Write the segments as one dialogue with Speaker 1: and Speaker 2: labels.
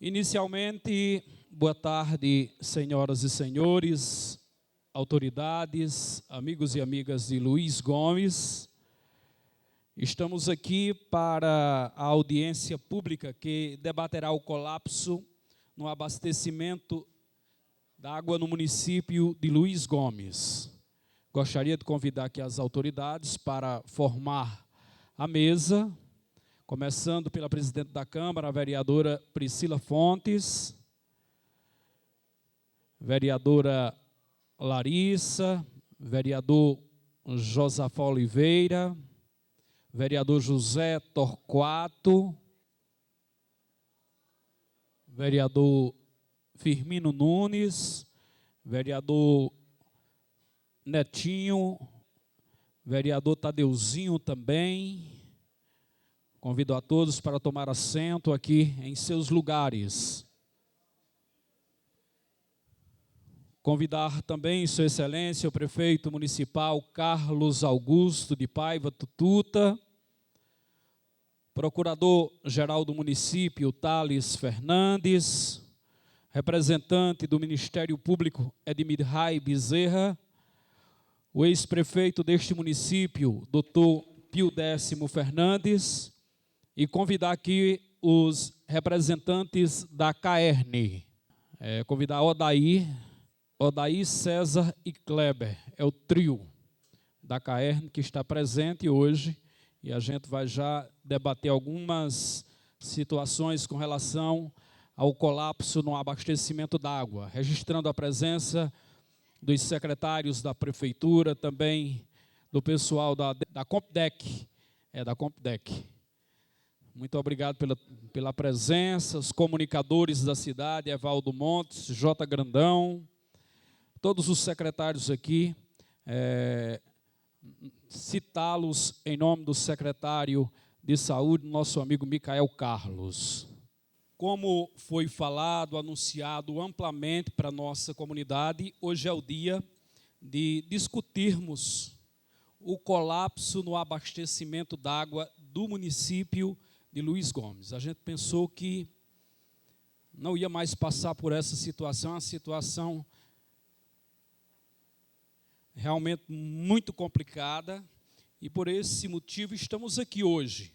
Speaker 1: Inicialmente, boa tarde, senhoras e senhores, autoridades, amigos e amigas de Luiz Gomes. Estamos aqui para a audiência pública que debaterá o colapso no abastecimento da água no município de Luiz Gomes. Gostaria de convidar aqui as autoridades para formar a mesa, começando pela presidente da Câmara, a vereadora Priscila Fontes, vereadora Larissa, vereador Josafá Oliveira, vereador José Torquato, vereador Firmino Nunes, vereador Netinho, vereador Tadeuzinho também. Convido a todos para tomar assento aqui em seus lugares. Convidar também Sua Excelência, o prefeito municipal Carlos Augusto de Paiva Tututa, procurador-geral do município Thales Fernandes, representante do Ministério Público Edmir Rai Bezerra, o ex-prefeito deste município, doutor Pio Décimo Fernandes, e convidar aqui os representantes da CAERN, convidar Odair, César e Kleber, é o trio da CAERN que está presente hoje, e a gente vai já debater algumas situações com relação ao colapso no abastecimento d'água, registrando a presença dos secretários da Prefeitura, também do pessoal da Compdec, da Compdec. Muito obrigado pela presença, os comunicadores da cidade, Evaldo Montes, J. Grandão, todos os secretários aqui, citá-los em nome do secretário de Saúde, nosso amigo Micael Carlos. Como foi falado, anunciado amplamente para a nossa comunidade, hoje é o dia de discutirmos o colapso no abastecimento d'água do município de Luiz Gomes. A gente pensou que não ia mais passar por essa situação, uma situação realmente muito complicada, e por esse motivo estamos aqui hoje.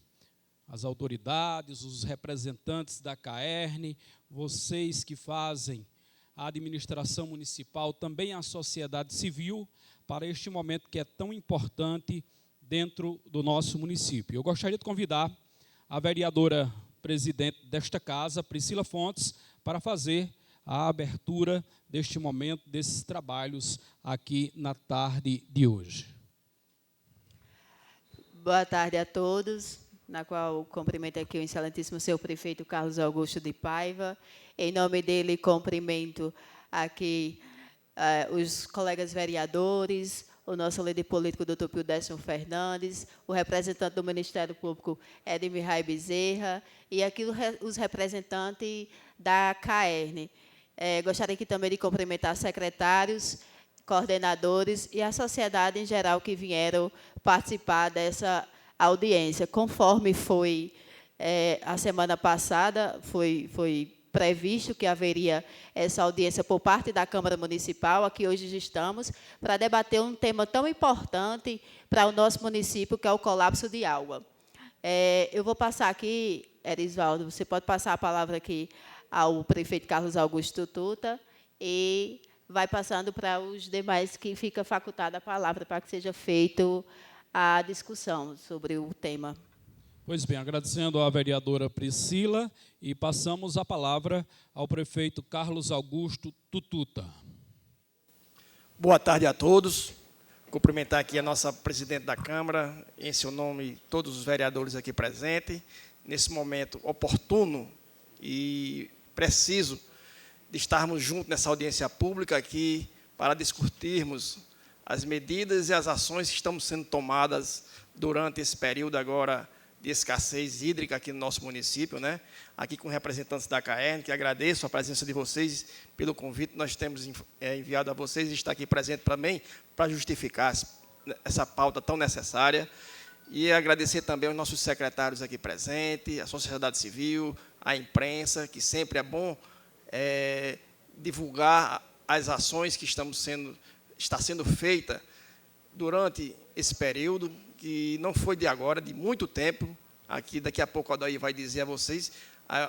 Speaker 1: As autoridades, os representantes da CAERN, vocês que fazem a administração municipal, também a sociedade civil, para este momento que é tão importante dentro do nosso município. Eu gostaria de convidar a vereadora presidente desta casa, Priscila Fontes, para fazer a abertura deste momento, desses trabalhos aqui na tarde de hoje.
Speaker 2: Boa tarde a todos, na qual cumprimento aqui o excelentíssimo senhor prefeito Carlos Augusto de Paiva. Em nome dele, cumprimento aqui os colegas vereadores, o nosso líder político, doutor Pio Décimo Fernandes, o representante do Ministério Público, Edmir Rai Bezerra, e aqui os representantes da CAERN. Gostaria aqui também de cumprimentar secretários, coordenadores e a sociedade em geral que vieram participar dessa audiência. Conforme foi a semana passada, foi previsto que haveria essa audiência por parte da Câmara Municipal. Aqui hoje estamos para debater um tema tão importante para o nosso município, que é o colapso de água. Eu vou passar aqui, Erisvaldo, você pode passar a palavra aqui ao prefeito Carlos Augusto Tututa e vai passando para os demais que fica facultada a palavra para que seja feita a discussão sobre o tema.
Speaker 1: Pois bem, agradecendo à vereadora Priscila, e passamos a palavra ao prefeito Carlos Augusto Tututa.
Speaker 3: Boa tarde a todos. Cumprimentar aqui a nossa presidente da Câmara, em seu nome, todos os vereadores aqui presentes, nesse momento oportuno e preciso de estarmos juntos nessa audiência pública aqui para discutirmos as medidas e as ações que estão sendo tomadas durante esse período agora de escassez hídrica aqui no nosso município, né? Aqui com representantes da CAERN, que agradeço a presença de vocês pelo convite que nós temos enviado a vocês, e estar aqui presente também para justificar essa pauta tão necessária. E agradecer também aos nossos secretários aqui presentes, a sociedade civil, à imprensa, que sempre é bom divulgar as ações que está sendo feita durante esse período, que não foi de agora, de muito tempo. Aqui, daqui a pouco, o Adair vai dizer a vocês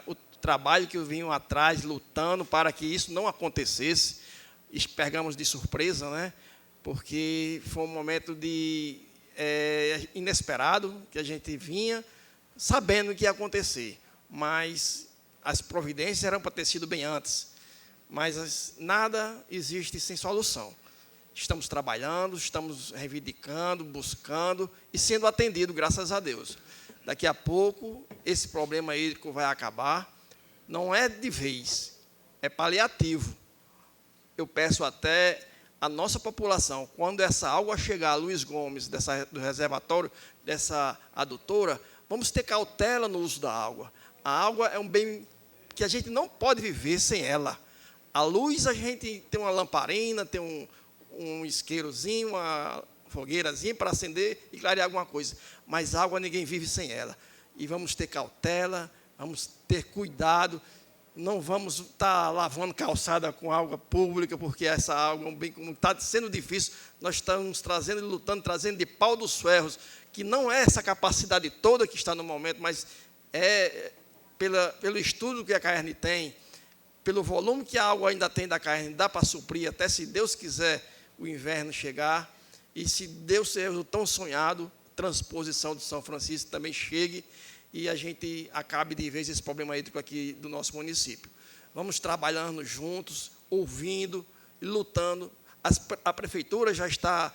Speaker 3: o trabalho que eu vim atrás, lutando para que isso não acontecesse. Pegamos de surpresa, né? Porque foi um momento inesperado, que a gente vinha sabendo o que ia acontecer, mas as providências eram para ter sido bem antes. Mas nada existe sem solução. Estamos trabalhando, estamos reivindicando, buscando e sendo atendido, graças a Deus. Daqui a pouco, esse problema hídrico vai acabar. Não é de vez, é paliativo. Eu peço até a nossa população, quando essa água chegar a Luiz Gomes, do reservatório, dessa adutora, vamos ter cautela no uso da água. A água é um bem que a gente não pode viver sem ela. A luz, a gente tem uma lamparina, tem um isqueirozinho, uma fogueirazinha para acender e clarear alguma coisa. Mas água ninguém vive sem ela. E vamos ter cautela, vamos ter cuidado. Não vamos estar lavando calçada com água pública, porque essa água, bem como está sendo difícil, nós estamos trazendo e lutando, trazendo de pau dos ferros, que não é essa capacidade toda que está no momento, mas é pelo estudo que a CAERN tem, pelo volume que a água ainda tem da CAERN, dá para suprir, até se Deus quiser o inverno chegar, e se Deus seja o tão sonhado, transposição de São Francisco também chegue, e a gente acabe de vez esse problema hídrico aqui do nosso município. Vamos trabalhando juntos, ouvindo e lutando. A prefeitura já está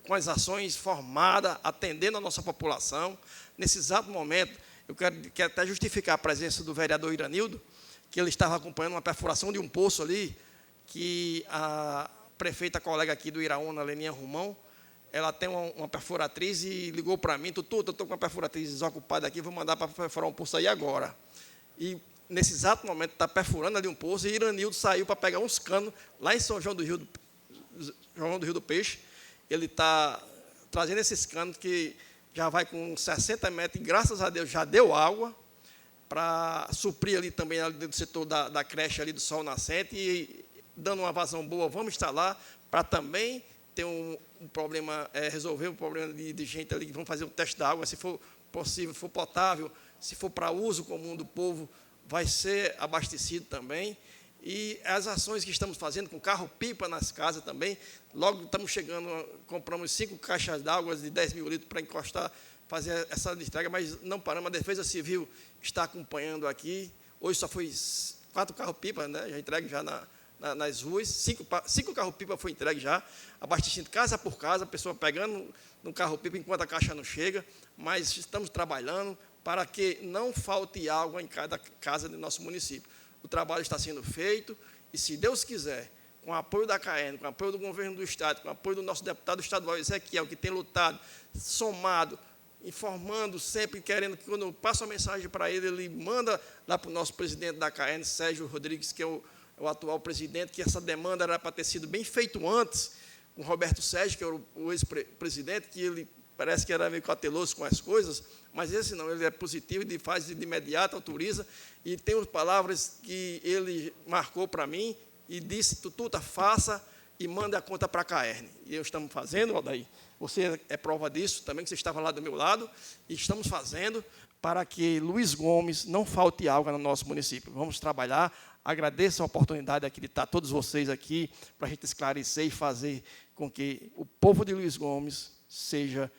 Speaker 3: com as ações formadas, atendendo a nossa população. Nesse exato momento, eu quero até justificar a presença do vereador Iranildo, que ele estava acompanhando uma perfuração de um poço ali, que a prefeita colega aqui do Iraúna, Leninha Romão, ela tem uma perfuratriz e ligou para mim, Tutu, eu estou com uma perfuratriz desocupada aqui, vou mandar para perfurar um poço aí agora. E, nesse exato momento, está perfurando ali um poço, e Iranildo saiu para pegar uns canos, lá em São João do Rio do Peixe. Ele está trazendo esses canos, que já vai com 60 metros, e, graças a Deus, já deu água, para suprir ali também, ali do setor da creche ali do Sol Nascente, e, dando uma vazão boa, vamos instalar, para também ter um problema, resolver o problema de gente ali, que vão fazer o teste da água, se for possível, for potável, se for para uso comum do povo, vai ser abastecido também. E as ações que estamos fazendo com carro-pipa nas casas também, logo estamos chegando, compramos 5 caixas d'água de 10 mil litros para encostar, fazer essa entrega, mas não paramos, a Defesa Civil está acompanhando aqui. Hoje só foi 4 carro-pipa, né, já entregue já nas ruas, 5 carro-pipa foi entregue já, abastecendo casa por casa, a pessoa pegando no carro-pipa enquanto a caixa não chega, mas estamos trabalhando para que não falte água em cada casa do nosso município. O trabalho está sendo feito, e, se Deus quiser, com o apoio da CAERN, com o apoio do governo do Estado, com o apoio do nosso deputado estadual, Ezequiel, que tem lutado, somado, informando sempre, querendo que, quando eu passo a mensagem para ele, ele manda lá para o nosso presidente da CAERN, Sérgio Rodrigues, que é o atual presidente, que essa demanda era para ter sido bem feito antes, com o Roberto Sérgio, que é o ex-presidente, que ele parece que era meio cauteloso com as coisas, mas esse não, ele é positivo, ele faz de imediato, autoriza, e tem as palavras que ele marcou para mim, e disse, Tututa, faça e manda a conta para a CAERN. E eu estamos fazendo, Aldair, você é prova disso também, que você estava lá do meu lado, e estamos fazendo para que Luiz Gomes não falte água no nosso município. Vamos trabalhar. Agradeço a oportunidade aqui de estar todos vocês aqui, para a gente esclarecer e fazer com que o povo de Luiz Gomes seja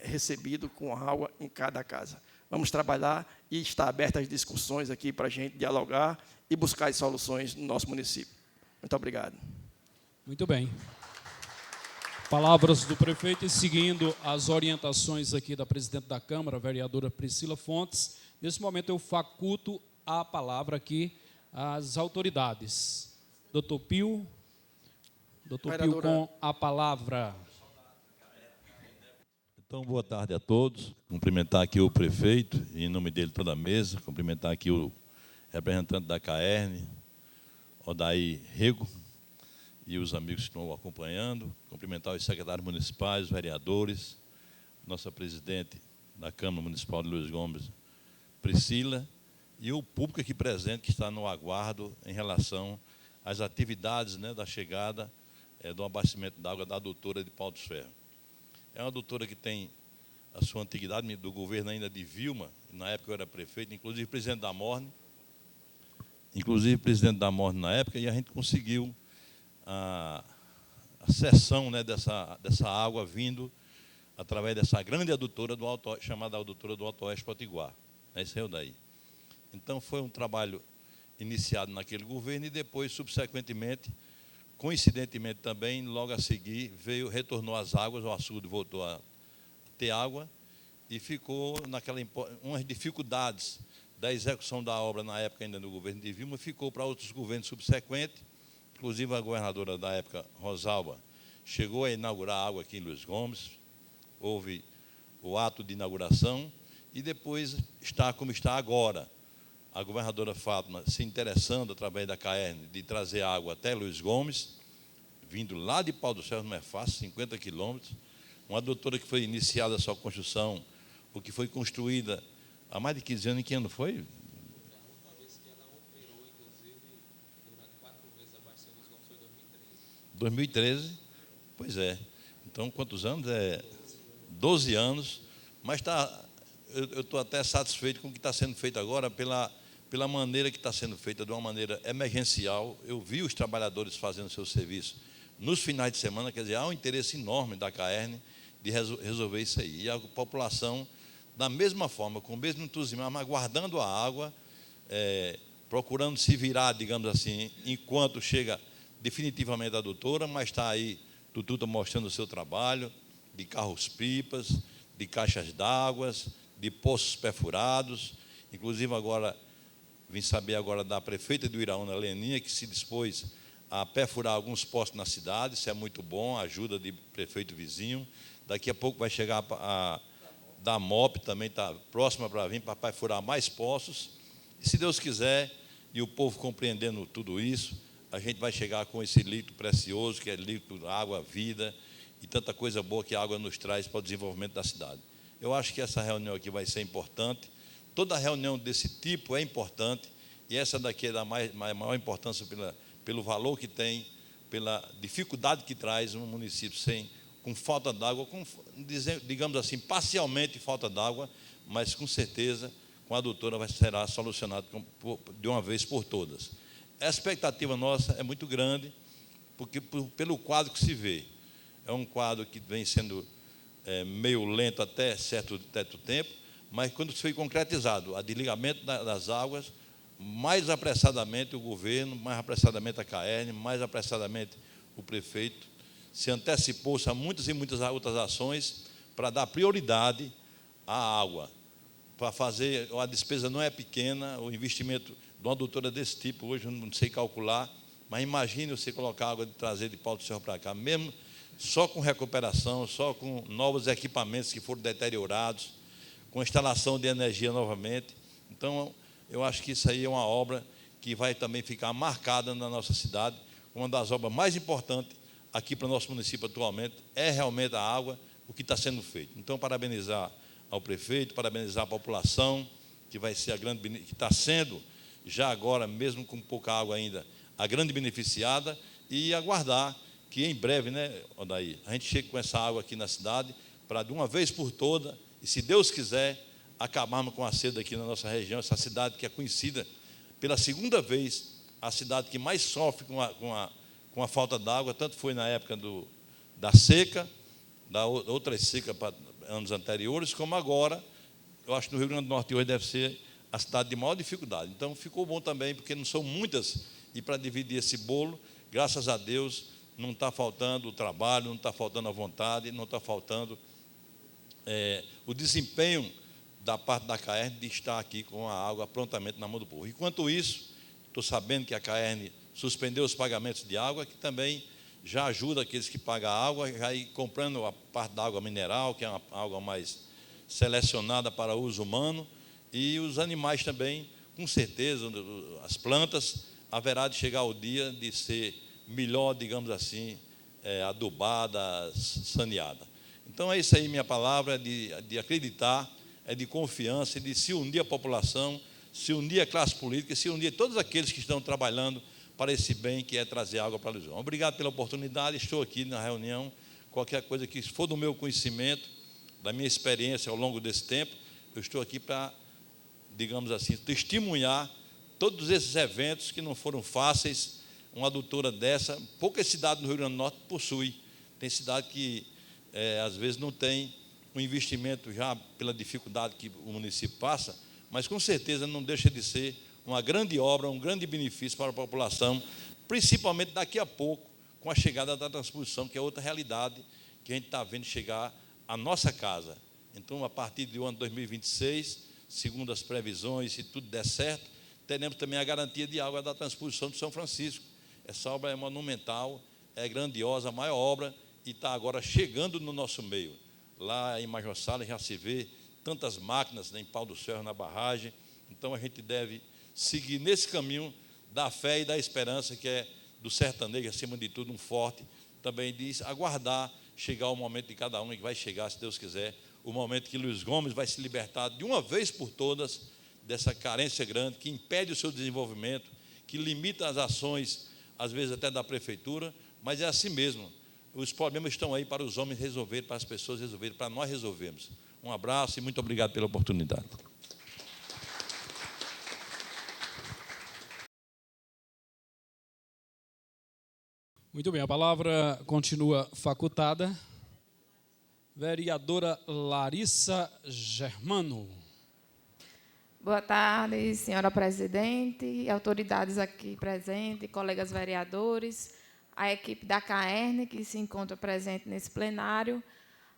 Speaker 3: recebido com água em cada casa. Vamos trabalhar e está abertas as discussões aqui para a gente dialogar e buscar as soluções no nosso município. Muito obrigado.
Speaker 1: Muito bem. Palavras do prefeito, e seguindo as orientações aqui da presidente da Câmara, a vereadora Priscila Fontes, nesse momento eu faculto a palavra aqui às autoridades. Doutor Pio com a palavra.
Speaker 4: Então, boa tarde a todos. Cumprimentar aqui o prefeito, em nome dele toda a mesa, cumprimentar aqui o representante da CAERN, Odair Rego, e os amigos que estão acompanhando, cumprimentar os secretários municipais, os vereadores, nossa presidente da Câmara Municipal de Luiz Gomes, Priscila, e o público aqui presente que está no aguardo em relação às atividades, né, da chegada do abastecimento d'água da adutora de Pau dos Ferros. É uma adutora que tem a sua antiguidade, do governo ainda de Vilma, na época eu era prefeito, inclusive presidente da Morne, na época, e a gente conseguiu a cessão, né, dessa água vindo através dessa grande adutora chamada adutora do Alto Oeste Potiguar. Esse é o daí. Então, foi um trabalho iniciado naquele governo e depois, subsequentemente, coincidentemente também, logo a seguir, retornou as águas, o açude voltou a ter água e ficou umas dificuldades da execução da obra na época ainda no governo de Vilma, ficou para outros governos subsequentes, inclusive a governadora da época, Rosalba, chegou a inaugurar água aqui em Luiz Gomes, houve o ato de inauguração e depois está como está agora. A governadora Fátima se interessando, através da CAERN, de trazer água até Luiz Gomes, vindo lá de Pau dos Ferros, não é fácil, 50 quilômetros, uma adutora que foi iniciada a sua construção, ou que foi construída há mais de 15 anos. Em que ano foi?
Speaker 1: A última vez que ela operou, inclusive, durante 4 meses abaixo de Luiz Gomes foi 2013.
Speaker 4: 2013? Pois é. Então, quantos anos? 12 anos, mas eu estou até satisfeito com o que está sendo feito agora, pela maneira que está sendo feita, de uma maneira emergencial. Eu vi os trabalhadores fazendo seu serviço nos finais de semana, quer dizer, há um interesse enorme da CAERN de resolver isso aí. E a população, da mesma forma, com o mesmo entusiasmo, aguardando a água, procurando se virar, digamos assim, enquanto chega definitivamente a adutora, mas está aí, Tututa mostrando o seu trabalho, de carros-pipas, de caixas d'água, de poços perfurados. Inclusive, agora, vim saber agora da prefeita de Uiraúna, Leninha, que se dispôs a perfurar alguns poços na cidade. Isso é muito bom, ajuda de prefeito vizinho. Daqui a pouco vai chegar a da MOP, também está próxima para vir, para perfurar mais poços. E, se Deus quiser, e o povo compreendendo tudo isso, a gente vai chegar com esse líquido precioso, que é líquido, água, vida, e tanta coisa boa que a água nos traz para o desenvolvimento da cidade. Eu acho que essa reunião aqui vai ser importante. Toda reunião desse tipo é importante, e essa daqui é da maior importância pelo valor que tem, pela dificuldade que traz um município com falta d'água, digamos assim, parcialmente falta d'água, mas com certeza, com a adutora será solucionado de uma vez por todas. A expectativa nossa é muito grande, porque pelo quadro que se vê, é um quadro que vem sendo meio lento até certo tempo, mas quando foi concretizado o desligamento das águas, mais apressadamente o governo, mais apressadamente a CAERN, mais apressadamente o prefeito, se antecipou-se a muitas e muitas outras ações para dar prioridade à água, para fazer, a despesa não é pequena, o investimento de uma adutora desse tipo, hoje eu não sei calcular, mas imagine você colocar água de trazer de Pau do Ferro para cá, mesmo só com recuperação, só com novos equipamentos que foram deteriorados, com instalação de energia novamente. Então, eu acho que isso aí é uma obra que vai também ficar marcada na nossa cidade, uma das obras mais importantes aqui para o nosso município atualmente, é realmente a água, o que está sendo feito. Então, parabenizar ao prefeito, parabenizar a população, que vai ser que está sendo, já agora, mesmo com pouca água ainda, a grande beneficiada, e aguardar que em breve, né, Odair, a gente chegue com essa água aqui na cidade, para de uma vez por toda, e se Deus quiser, acabarmos com a sede aqui na nossa região, essa cidade que é conhecida pela segunda vez, a cidade que mais sofre com a falta d'água, tanto foi na época da seca, da outra seca para anos anteriores, como agora, eu acho que no Rio Grande do Norte hoje deve ser a cidade de maior dificuldade. Então, ficou bom também, porque não são muitas, e para dividir esse bolo, graças a Deus, não está faltando o trabalho, não está faltando a vontade, não está faltando o desempenho da parte da CAERN de estar aqui com a água prontamente na mão do povo. Enquanto isso, estou sabendo que a CAERN suspendeu os pagamentos de água, que também já ajuda aqueles que pagam a água, já ir comprando a parte da água mineral, que é uma água mais selecionada para uso humano, e os animais também, com certeza, as plantas, haverá de chegar o dia de ser melhor, digamos assim, adubada, saneada. Então, é isso aí, minha palavra, de acreditar, é de confiança, e de se unir a população, se unir a classe política, se unir todos aqueles que estão trabalhando para esse bem que é trazer água para Luiz Gomes. Obrigado pela oportunidade, estou aqui na reunião. Qualquer coisa que for do meu conhecimento, da minha experiência ao longo desse tempo, eu estou aqui para, digamos assim, testemunhar todos esses eventos que não foram fáceis. Uma adutora dessa, poucas cidades no Rio Grande do Norte possui. Tem cidade que, às vezes, não tem um investimento já pela dificuldade que o município passa, mas, com certeza, não deixa de ser uma grande obra, um grande benefício para a população, principalmente daqui a pouco, com a chegada da transposição, que é outra realidade que a gente está vendo chegar à nossa casa. Então, a partir do ano 2026, segundo as previsões, se tudo der certo, teremos também a garantia de água da transposição de São Francisco. Essa obra é monumental, é grandiosa, a maior obra, e está agora chegando no nosso meio. Lá em Major Salles já se vê tantas máquinas, em Pau do Ferro, na barragem. Então, a gente deve seguir nesse caminho da fé e da esperança, que é do sertanejo, acima de tudo, um forte. Também diz, aguardar chegar o momento de cada um, e que vai chegar, se Deus quiser, o momento que Luiz Gomes vai se libertar de uma vez por todas dessa carência grande, que impede o seu desenvolvimento, que limita as ações, às vezes até da prefeitura, mas é assim mesmo. Os problemas estão aí para os homens resolverem, para as pessoas resolverem, para nós resolvermos. Um abraço e muito obrigado pela oportunidade.
Speaker 1: Muito bem, a palavra continua facultada. Vereadora Larissa Germano.
Speaker 5: Boa tarde, senhora presidente, autoridades aqui presentes, colegas vereadores, a equipe da CAERN, que se encontra presente nesse plenário,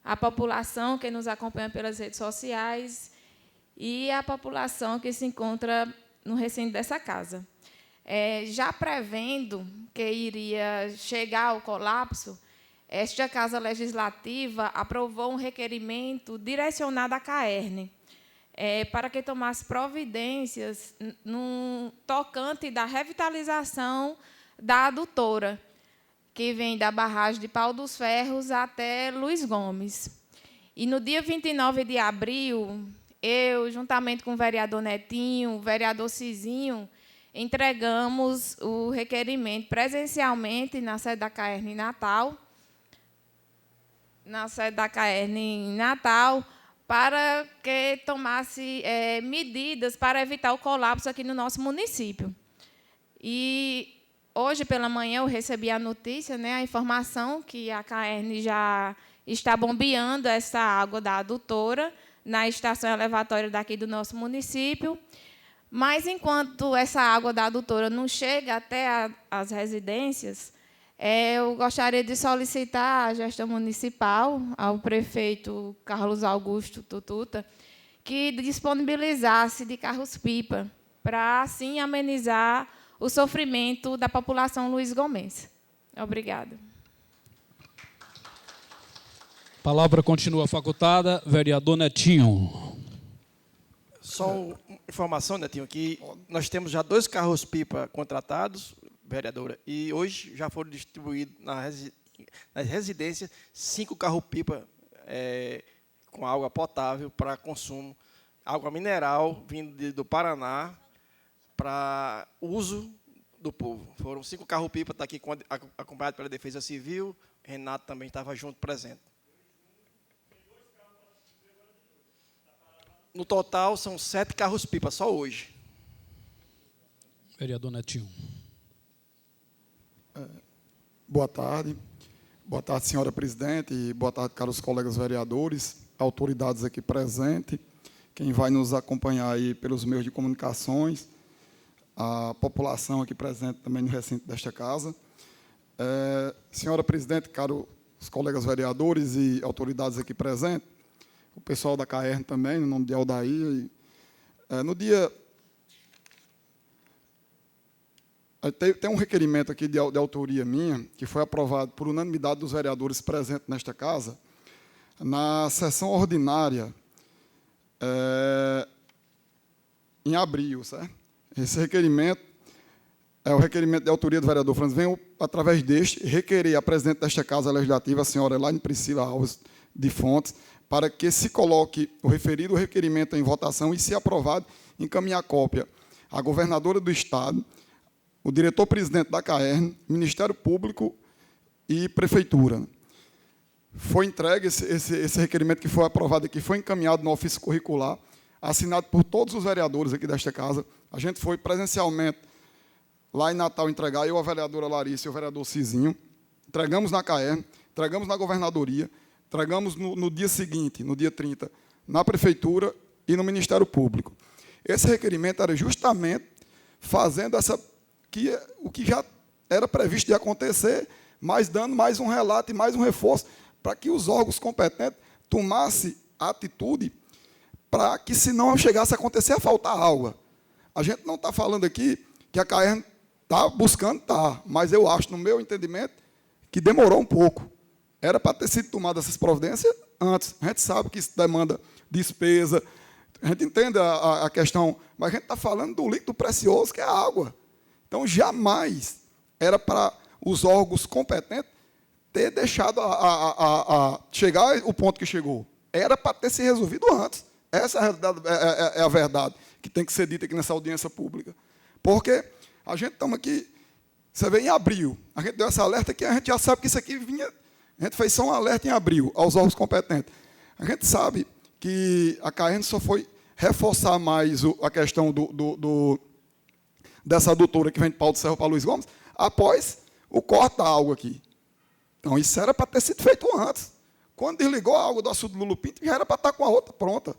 Speaker 5: a população que nos acompanha pelas redes sociais e a população que se encontra no recinto dessa casa. Já prevendo que iria chegar ao colapso, esta Casa Legislativa aprovou um requerimento direcionado à CAERN, para que tomasse providências no tocante da revitalização da adutora, que vem da barragem de Pau dos Ferros até Luiz Gomes. E, no dia 29 de abril, eu, juntamente com o vereador Netinho, o vereador Cizinho, entregamos o requerimento presencialmente na sede da CAERN em Natal, para que tomasse medidas para evitar o colapso aqui no nosso município. E hoje pela manhã eu recebi a notícia, a informação que a CAERN já está bombeando essa água da adutora na estação elevatória daqui do nosso município. Mas, enquanto essa água da adutora não chega até as residências, eu gostaria de solicitar à gestão municipal, ao prefeito Carlos Augusto Tututa, que disponibilizasse de carros-pipa, para, assim, amenizar o sofrimento da população luiz-gomense. Obrigada.
Speaker 1: A palavra continua facultada. Vereador Netinho.
Speaker 3: Só uma informação, Netinho, que nós temos já 2 carros-pipa contratados, vereadora, e hoje já foram distribuídos nas residências 5 carros-pipa com água potável para consumo, água mineral vindo do Paraná para uso do povo. Foram 5 carros-pipa, está aqui acompanhado pela Defesa Civil, Renato também estava junto, presente. No total, são 7 carros-pipa, só hoje.
Speaker 1: Vereador Netinho.
Speaker 6: Boa tarde, senhora presidente, e boa tarde, caros colegas vereadores, autoridades aqui presentes, quem vai nos acompanhar aí pelos meios de comunicações, a população aqui presente também no recinto desta casa. Senhora presidente, caros colegas vereadores e autoridades aqui presentes, o pessoal da CAERN também, no nome de Aldair, no dia... Tem um requerimento aqui de autoria minha, que foi aprovado por unanimidade dos vereadores presentes nesta casa, na sessão ordinária, em abril, certo? Esse requerimento é o requerimento de autoria do vereador Franz. Venho, através deste, requerer à presidente desta Casa Legislativa, a senhora Elaine Priscila Alves de Fontes, para que se coloque o referido requerimento em votação e, se aprovado, encaminhar cópia à governadora do Estado, o diretor-presidente da CAERN, Ministério Público e Prefeitura. Foi entregue esse requerimento que foi aprovado aqui, foi encaminhado no ofício curricular, assinado por todos os vereadores aqui desta casa. A gente foi presencialmente lá em Natal entregar, eu, a vereadora Larissa e o vereador Cizinho, entregamos na CAERN, entregamos na governadoria, entregamos no dia seguinte, no dia 30, na Prefeitura e no Ministério Público. Esse requerimento era justamente fazendo o que já era previsto de acontecer, mas dando mais um relato e mais um reforço para que os órgãos competentes tomassem a atitude para que, se não chegasse a acontecer, a faltar água. A gente não está falando aqui que a CAERN está buscando, mas eu acho, no meu entendimento, que demorou um pouco. Era para ter sido tomadas essas providências antes. A gente sabe que isso demanda despesa, a gente entende a questão, mas a gente está falando do líquido precioso, que é a água. Então, jamais era para os órgãos competentes ter deixado chegar ao ponto que chegou. Era para ter se resolvido antes. Essa é a verdade que tem que ser dita aqui nessa audiência pública. Porque a gente estamos aqui, você vê, em abril, a gente deu essa alerta aqui, a gente já sabe que isso aqui vinha, a gente fez só um alerta em abril aos órgãos competentes. A gente sabe que a CAERN só foi reforçar mais a questão dessa adutora que vem de Pau do Cerro para Luiz Gomes, após o corte da água aqui. Então, isso era para ter sido feito antes. Quando desligou a água do açude Lulu Pinto, já era para estar com a outra pronta.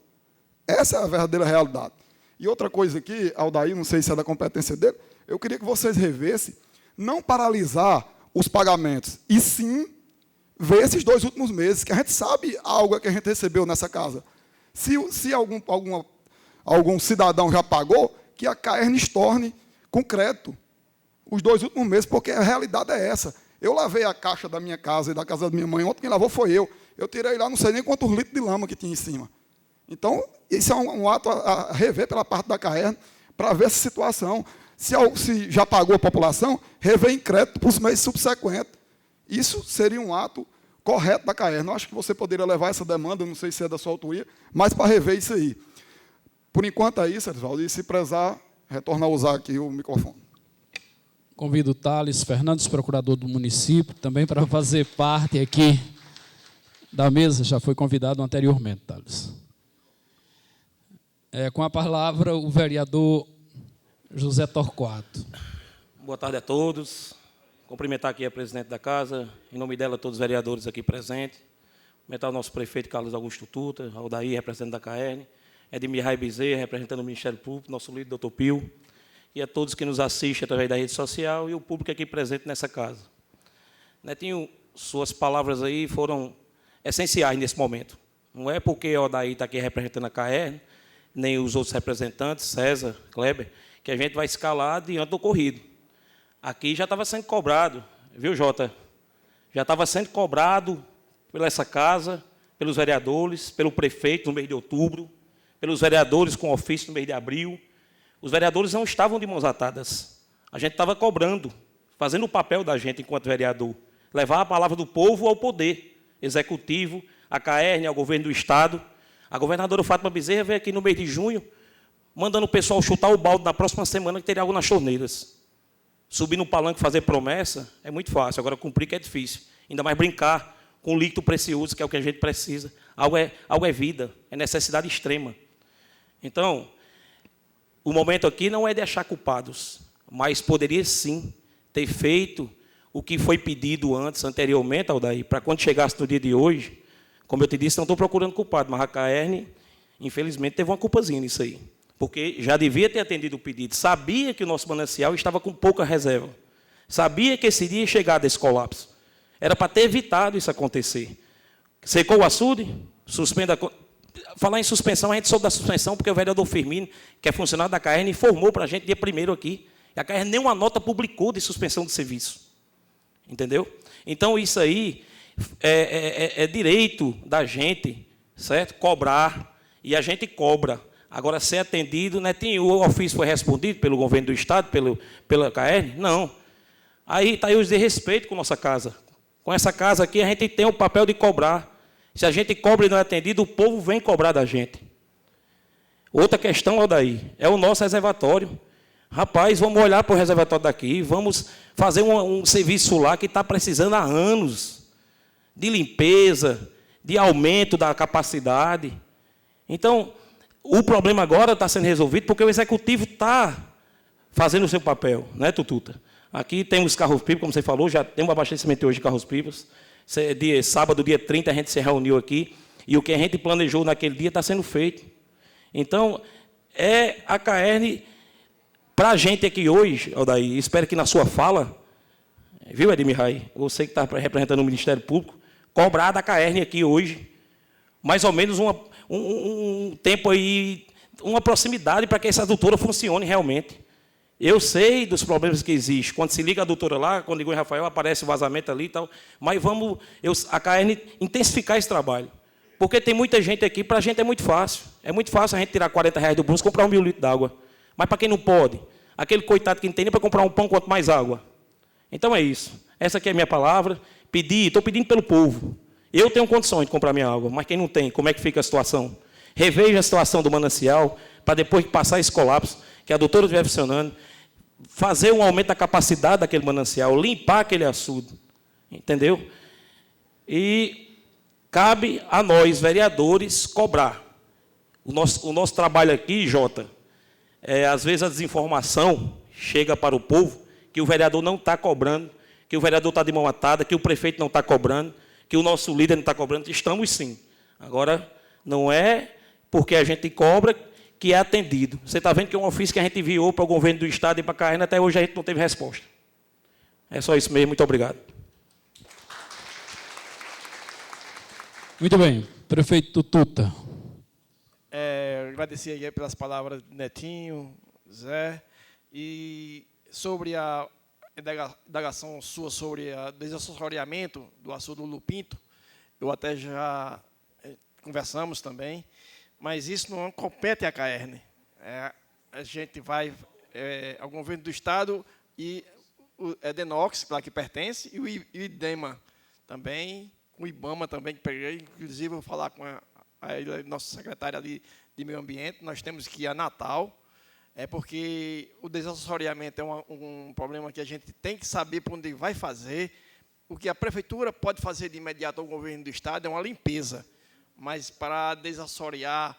Speaker 6: Essa é a verdadeira realidade. E outra coisa aqui, Aldair, não sei se é da competência dele, eu queria que vocês revessem, não paralisar os pagamentos, e sim ver esses 2 últimos meses, que a gente sabe algo que a gente recebeu nessa casa. Se algum cidadão já pagou, que a CAERN estorne com crédito os 2 últimos meses, porque a realidade é essa. Eu lavei a caixa da minha casa e da casa da minha mãe, ontem quem lavou foi eu. Eu tirei lá, não sei nem quantos litros de lama que tinha em cima. Então, isso é um ato a rever pela parte da CAERN, para ver essa situação. Se já pagou a população, rever em crédito para os meses subsequentes. Isso seria um ato correto da CAERN. Eu acho que você poderia levar essa demanda, não sei se é da sua autoria, mas para rever isso aí. Por enquanto é isso, Edvaldo, e se prezar, retornar a usar aqui o microfone.
Speaker 1: Convido o Thales Fernandes, procurador do município, também para fazer parte aqui da mesa. Já foi convidado anteriormente, Thales. Com a palavra, o vereador José Torquato.
Speaker 7: Boa tarde a todos. Cumprimentar aqui a presidente da casa, em nome dela, todos os vereadores aqui presentes. Cumprimentar o nosso prefeito Carlos Augusto Tuta, Aldair, representante da CAERN, Edmir Rai Bezerra, representante do Ministério Público, nosso líder, doutor Pio, e a todos que nos assistem através da rede social e o público aqui presente nessa casa. Netinho, suas palavras aí foram essenciais nesse momento. Não é porque o Aldair está aqui representando a CAERN, nem os outros representantes, César, Kleber, que a gente vai escalar diante do ocorrido. Aqui já estava sendo cobrado, viu, Jota? Já estava sendo cobrado pela essa casa, pelos vereadores, pelo prefeito no mês de outubro, pelos vereadores com ofício no mês de abril. Os vereadores não estavam de mãos atadas. A gente estava cobrando, fazendo o papel da gente enquanto vereador, levar a palavra do povo ao poder executivo, à CAERN, ao governo do Estado. A governadora Fátima Bezerra veio aqui no mês de junho, mandando o pessoal chutar o balde na próxima semana que teria água nas torneiras. Subir no palanque e fazer promessa é muito fácil, agora cumprir que é difícil. Ainda mais brincar com o líquido precioso, que é o que a gente precisa. Algo é vida, é necessidade extrema. Então, o momento aqui não é de achar culpados, mas poderia sim ter feito o que foi pedido anteriormente, Aldair, para quando chegasse no dia de hoje, como eu te disse, não estou procurando culpado, mas a CAERN, infelizmente, teve uma culpazinha nisso aí. Porque já devia ter atendido o pedido, sabia que o nosso manancial estava com pouca reserva, sabia que esse dia ia chegar desse colapso. Era para ter evitado isso acontecer. Secou o açude, suspenda. Falar em suspensão, a gente soube da suspensão porque o vereador Firmino, que é funcionário da CAERN, informou para a gente dia 1º aqui. E a CAERN nem uma nota publicou de suspensão de serviço. Entendeu? Então, isso aí é direito da gente, certo? Cobrar, e a gente cobra. Agora, ser atendido, né? O ofício foi respondido pelo governo do Estado, pela CAERN? Não. Aí está aí o desrespeito com a nossa casa. Com essa casa aqui, a gente tem o papel de cobrar. Se a gente cobra e não é atendido, o povo vem cobrar da gente. Outra questão, Aldair, é o nosso reservatório. Rapaz, vamos olhar para o reservatório daqui, vamos fazer um serviço lá que está precisando há anos de limpeza, de aumento da capacidade. Então, o problema agora está sendo resolvido porque o executivo está fazendo o seu papel, né, Tututa? Aqui temos carros-pipas, como você falou, já tem um abastecimento hoje de carros-pipas. Sábado, dia 30, a gente se reuniu aqui e o que a gente planejou naquele dia está sendo feito. Então, a CAERN, para a gente aqui hoje, Aldair, espero que na sua fala, viu, Edmir Rai, você que está representando o Ministério Público, cobrar da CAERN aqui hoje, mais ou menos um tempo aí, uma proximidade para que essa adutora funcione realmente. Eu sei dos problemas que existem. Quando se liga a adutora lá, quando ligou em Rafael, aparece o vazamento ali e tal. Mas vamos, a CAERN, intensificar esse trabalho. Porque tem muita gente aqui, para a gente é muito fácil. É muito fácil a gente tirar R$40 do bolso e comprar 1.000 litros d'água. Mas para quem não pode, aquele coitado que não tem nem para comprar um pão, quanto mais água. Então é isso. Essa aqui é a minha palavra. Estou pedindo pelo povo. Eu tenho condições de comprar minha água, mas quem não tem, como é que fica a situação? Reveja a situação do manancial, para depois que passar esse colapso, que a doutora estiver funcionando, fazer um aumento da capacidade daquele manancial, limpar aquele açude. Entendeu? E cabe a nós, vereadores, cobrar. O nosso trabalho aqui, Jota, às vezes a desinformação chega para o povo que o vereador não está cobrando, que o vereador está de mão atada, que o prefeito não está cobrando, que o nosso líder não está cobrando. Estamos sim. Agora, não é porque a gente cobra que é atendido. Você está vendo que é um ofício que a gente enviou para o governo do Estado e para a CAERN, até hoje a gente não teve resposta. É só isso mesmo. Muito obrigado.
Speaker 1: Muito bem. Prefeito Tututa.
Speaker 3: Agradecer aí pelas palavras do Netinho, Zé, e sobre a indagação sua sobre o desassessoramento do açude do Lupinto, eu até já conversamos também, mas isso não compete à CAERN. A gente vai ao governo do Estado e o Edenox, lá que pertence, e o IDEMA também, o IBAMA também, que peguei, inclusive vou falar com a nossa secretária ali de Meio Ambiente, nós temos que ir a Natal, porque o desassessoramento é um problema que a gente tem que saber para onde vai fazer. O que a prefeitura pode fazer de imediato ao governo do Estado é uma limpeza, mas para desassorear,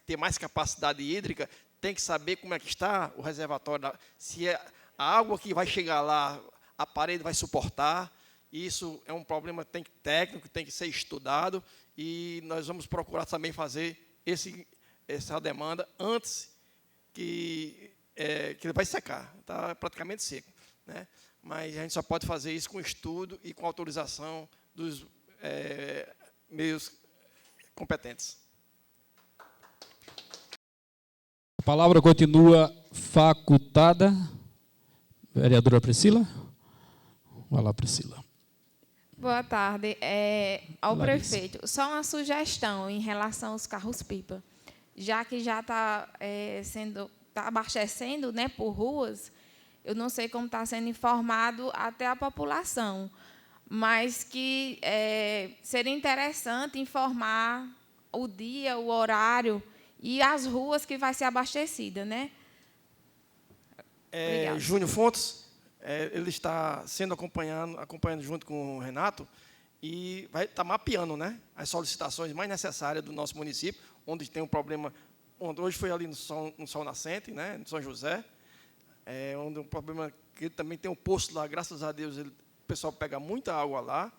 Speaker 3: ter mais capacidade hídrica, tem que saber como é que está o reservatório, se a água que vai chegar lá, a parede vai suportar. Isso é um problema técnico, tem que ser estudado, e nós vamos procurar também fazer essa demanda antes que ele vai secar, está praticamente seco, né? Mas a gente só pode fazer isso com estudo e com autorização dos meios competentes.
Speaker 1: A palavra continua facultada. Vereadora Priscila. Vai lá, Priscila.
Speaker 5: Boa tarde. Ao
Speaker 1: Larissa.
Speaker 5: prefeito, só uma sugestão em relação aos carros-pipa. Já que já está está abastecendo, né, por ruas, eu não sei como está sendo informado até a população, mas que seria interessante informar o dia, o horário e as ruas que vai ser abastecida, né?
Speaker 3: Júnior Fontes, ele está sendo acompanhando junto com o Renato, e vai estar mapeando, né, as solicitações mais necessárias do nosso município, onde tem um problema, onde hoje foi ali no Sol Nascente, né, no São José, onde um problema que também tem um poço lá, graças a Deus, o pessoal pega muita água lá,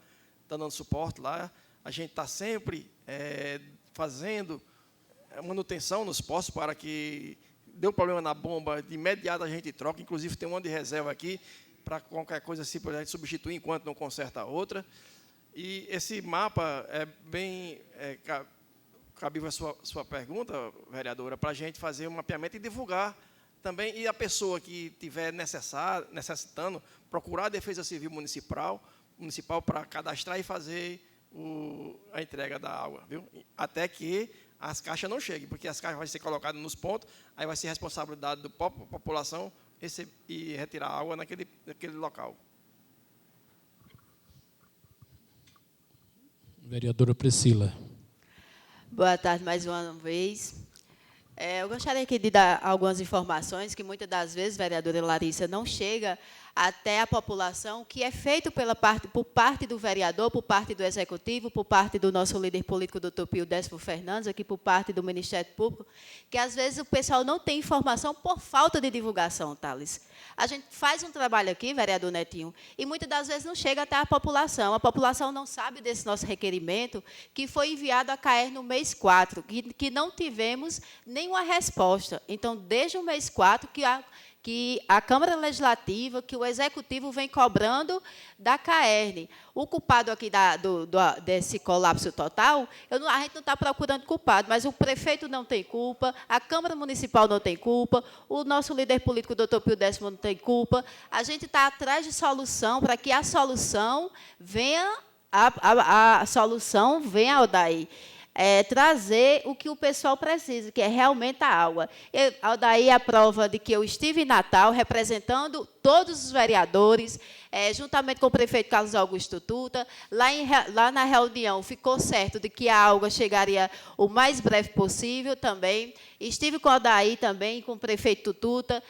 Speaker 3: está dando suporte lá. A gente está sempre fazendo manutenção nos postos para que deu problema na bomba, de imediato a gente troca, inclusive tem uma de reserva aqui, para qualquer coisa assim, para a gente substituir enquanto não conserta a outra. E esse mapa é bem cabível a sua pergunta, vereadora, para a gente fazer um mapeamento e divulgar também, e a pessoa que estiver necessitando, procurar a Defesa Civil Municipal para cadastrar e fazer a entrega da água, viu? Até que as caixas não cheguem, porque as caixas vão ser colocadas nos pontos, aí vai ser responsabilidade da população e retirar a água naquele local.
Speaker 1: Vereadora Priscila.
Speaker 2: Boa tarde mais uma vez. Eu gostaria aqui de dar algumas informações que muitas das vezes, vereadora Larissa, não chega até a população, que é feito por parte do vereador, por parte do executivo, por parte do nosso líder político, doutor Pio Décimo Fernandes, aqui por parte do Ministério Público, que às vezes o pessoal não tem informação por falta de divulgação, Thales. A gente faz um trabalho aqui, vereador Netinho, e muitas das vezes não chega até a população não sabe desse nosso requerimento, que foi enviado à CAER no mês 4, que não tivemos nenhuma resposta. Então, desde o mês 4, que a Câmara Legislativa, que o Executivo vem cobrando da CAERN. O culpado aqui desse colapso total, a gente não está procurando culpado, mas o prefeito não tem culpa, a Câmara Municipal não tem culpa, o nosso líder político, doutor Pio Décimo, não tem culpa. A gente está atrás de solução para que a solução venha, a solução venha ao daí. Trazer o que o pessoal precisa, que é realmente a água. Daí a prova de que eu estive em Natal representando todos os vereadores, juntamente com o prefeito Carlos Augusto Tuta. Lá na reunião ficou certo de que a água chegaria o mais breve possível também. Estive com o Aldair também, com o prefeito Tuta,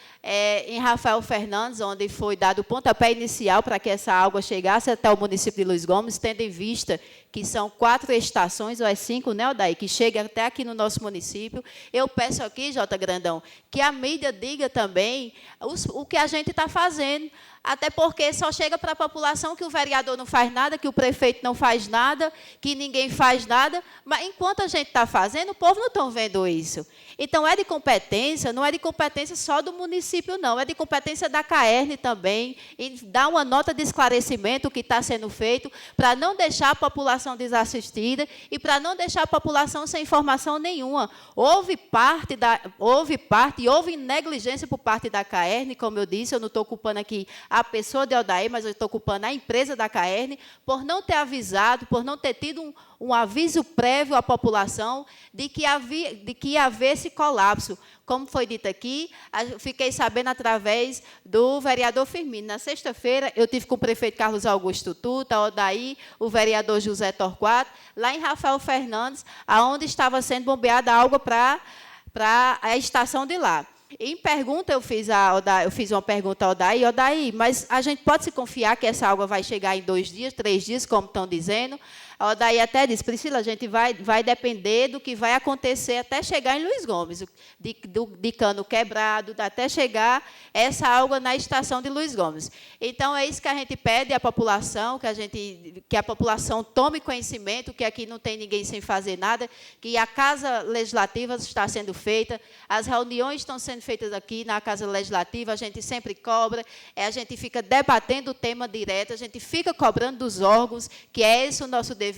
Speaker 2: em Rafael Fernandes, onde foi dado o pontapé inicial para que essa água chegasse até o município de Luiz Gomes, tendo em vista que são 4 estações, ou 5, né, Aldair, que chega até aqui no nosso município. Eu peço aqui, Jota Grandão, que a mídia diga também o que a gente está fazendo, até porque só chega para a população que o vereador não faz nada, que o prefeito não faz nada, que ninguém faz nada, mas enquanto a gente está fazendo, o povo não está vendo isso. Então, é de competência, não é de competência só do município, não, é de competência da CAERN também, em dar uma nota de esclarecimento do que está sendo feito, para não deixar a população desassistida e para não deixar a população sem informação nenhuma. Houve negligência por parte da CAERN, como eu disse, eu não estou culpando aqui a pessoa de Aldair, mas eu estou culpando a empresa da CAERN por não ter avisado, por não ter tido um aviso prévio à população de que ia haver esse colapso. Como foi dito aqui, eu fiquei sabendo através do vereador Firmino. Na sexta-feira, eu tive com o prefeito Carlos Augusto Tuta, Aldair, o vereador José Torquato, lá em Rafael Fernandes, onde estava sendo bombeada água para a estação de lá. Em pergunta, eu fiz uma pergunta ao Aldair, mas a gente pode se confiar que essa água vai chegar em 2 dias, 3 dias, como estão dizendo? A Aldair até disse, Priscila, a gente vai depender do que vai acontecer até chegar em Luiz Gomes, de cano quebrado, até chegar essa água na estação de Luiz Gomes. Então, é isso que a gente pede à população, que a população tome conhecimento, que aqui não tem ninguém sem fazer nada, que a Casa Legislativa está sendo feita, as reuniões estão sendo feitas aqui na Casa Legislativa, a gente sempre cobra, a gente fica debatendo o tema direto, a gente fica cobrando dos órgãos, que é esse o nosso dever,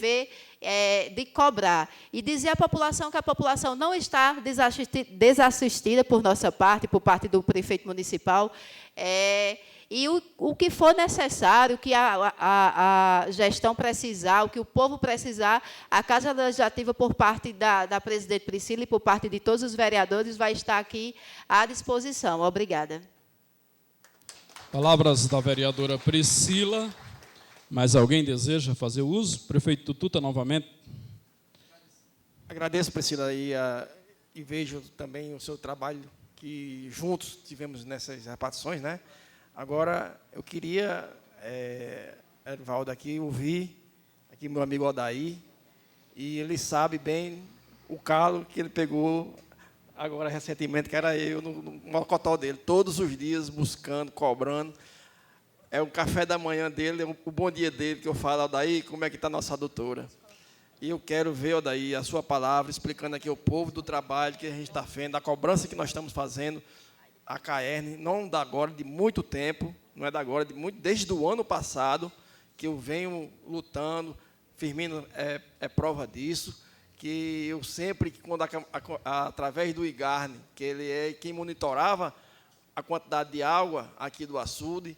Speaker 2: de cobrar. E dizer à população que a população não está desassistida por nossa parte, por parte do prefeito municipal, e o que for necessário, o que a gestão precisar, o que o povo precisar, a Casa Legislativa, por parte da presidente Priscila e por parte de todos os vereadores, vai estar aqui à disposição. Obrigada.
Speaker 1: Palavras da vereadora Priscila. Mais alguém deseja fazer uso? Prefeito Tuta, novamente.
Speaker 3: Agradeço, Priscila, e vejo também o seu trabalho, que juntos tivemos nessas repartições, né? Agora, eu queria, Edvaldo, aqui ouvir aqui meu amigo Aldair, e ele sabe bem o calo que ele pegou agora recentemente, que era eu no mocotó dele, todos os dias buscando, cobrando. É o café da manhã dele, é o bom dia dele, que eu falo, Aldair, como é que está a nossa doutora? E eu quero ver, Aldair, a sua palavra, explicando aqui ao povo do trabalho que a gente está fazendo, a cobrança que nós estamos fazendo, a CAERN, não da agora, de muito tempo, não é da agora, desde o ano passado, que eu venho lutando, Firmino é prova disso, que eu sempre, quando através do IGARNE, que ele é quem monitorava a quantidade de água aqui do açude,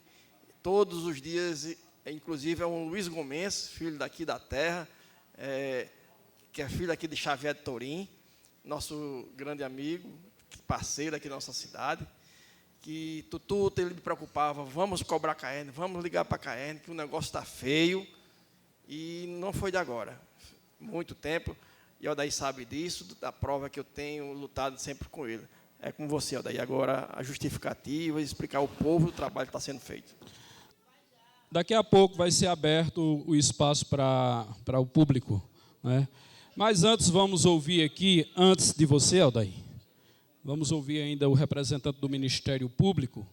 Speaker 3: todos os dias, inclusive é um Luiz Gomes, filho daqui da terra, que é filho aqui de Xavier de Torim, nosso grande amigo, parceiro aqui da nossa cidade, que tudo ele me preocupava, vamos cobrar a CAERN, vamos ligar para a CAERN, que o negócio está feio, e não foi de agora. Muito tempo, E o Odair sabe disso, da prova que eu tenho lutado sempre com ele. É com você, Odair. Agora, a justificativa, explicar ao povo o trabalho que está sendo feito.
Speaker 1: Daqui a pouco vai ser aberto o espaço para o público, né? Mas antes, vamos ouvir aqui, antes de você, Odair, vamos ouvir ainda o representante do Ministério Público,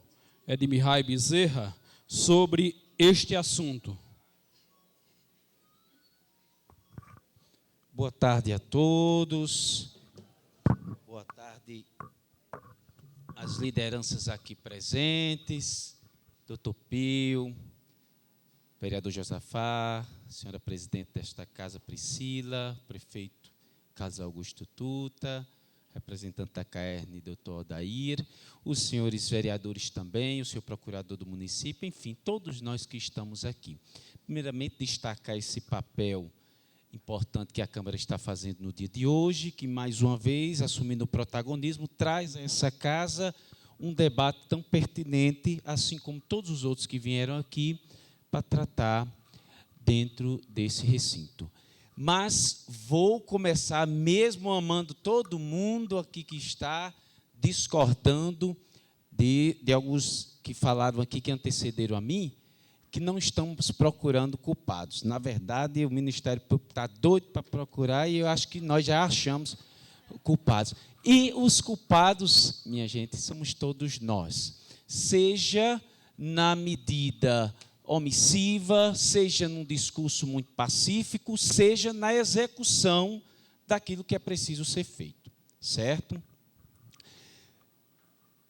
Speaker 1: Edmir Bezerra, sobre este assunto.
Speaker 8: Boa tarde a todos. Boa tarde às lideranças aqui presentes, doutor Pio, vereador Josafá, senhora presidente desta casa, Priscila, prefeito Carlos Augusto Tuta, representante da CAERN, doutor Odair, os senhores vereadores também, o senhor procurador do município, enfim, todos nós que estamos aqui. Primeiramente, destacar esse papel importante que a Câmara está fazendo no dia de hoje, que, mais uma vez, assumindo o protagonismo, traz a essa casa um debate tão pertinente, assim como todos os outros que vieram aqui, para tratar dentro desse recinto. Mas vou começar, mesmo amando todo mundo aqui que está, discordando de alguns que falaram aqui, que antecederam a mim, que não estamos procurando culpados. Na verdade, o Ministério Público está doido para procurar e eu acho que nós já achamos culpados. E os culpados, minha gente, somos todos nós. Seja na medida omissiva, seja num discurso muito pacífico, seja na execução daquilo que é preciso ser feito. Certo?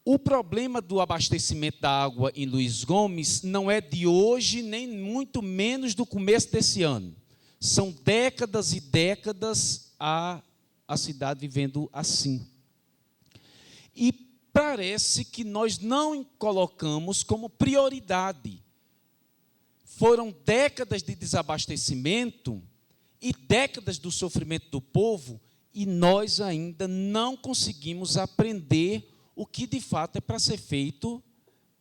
Speaker 8: O problema do abastecimento da água em Luiz Gomes não é de hoje, nem muito menos do começo desse ano. São décadas e décadas a cidade vivendo assim. E parece que nós não colocamos como prioridade. Foram décadas de desabastecimento e décadas do sofrimento do povo, e nós ainda não conseguimos aprender o que, de fato, é para ser feito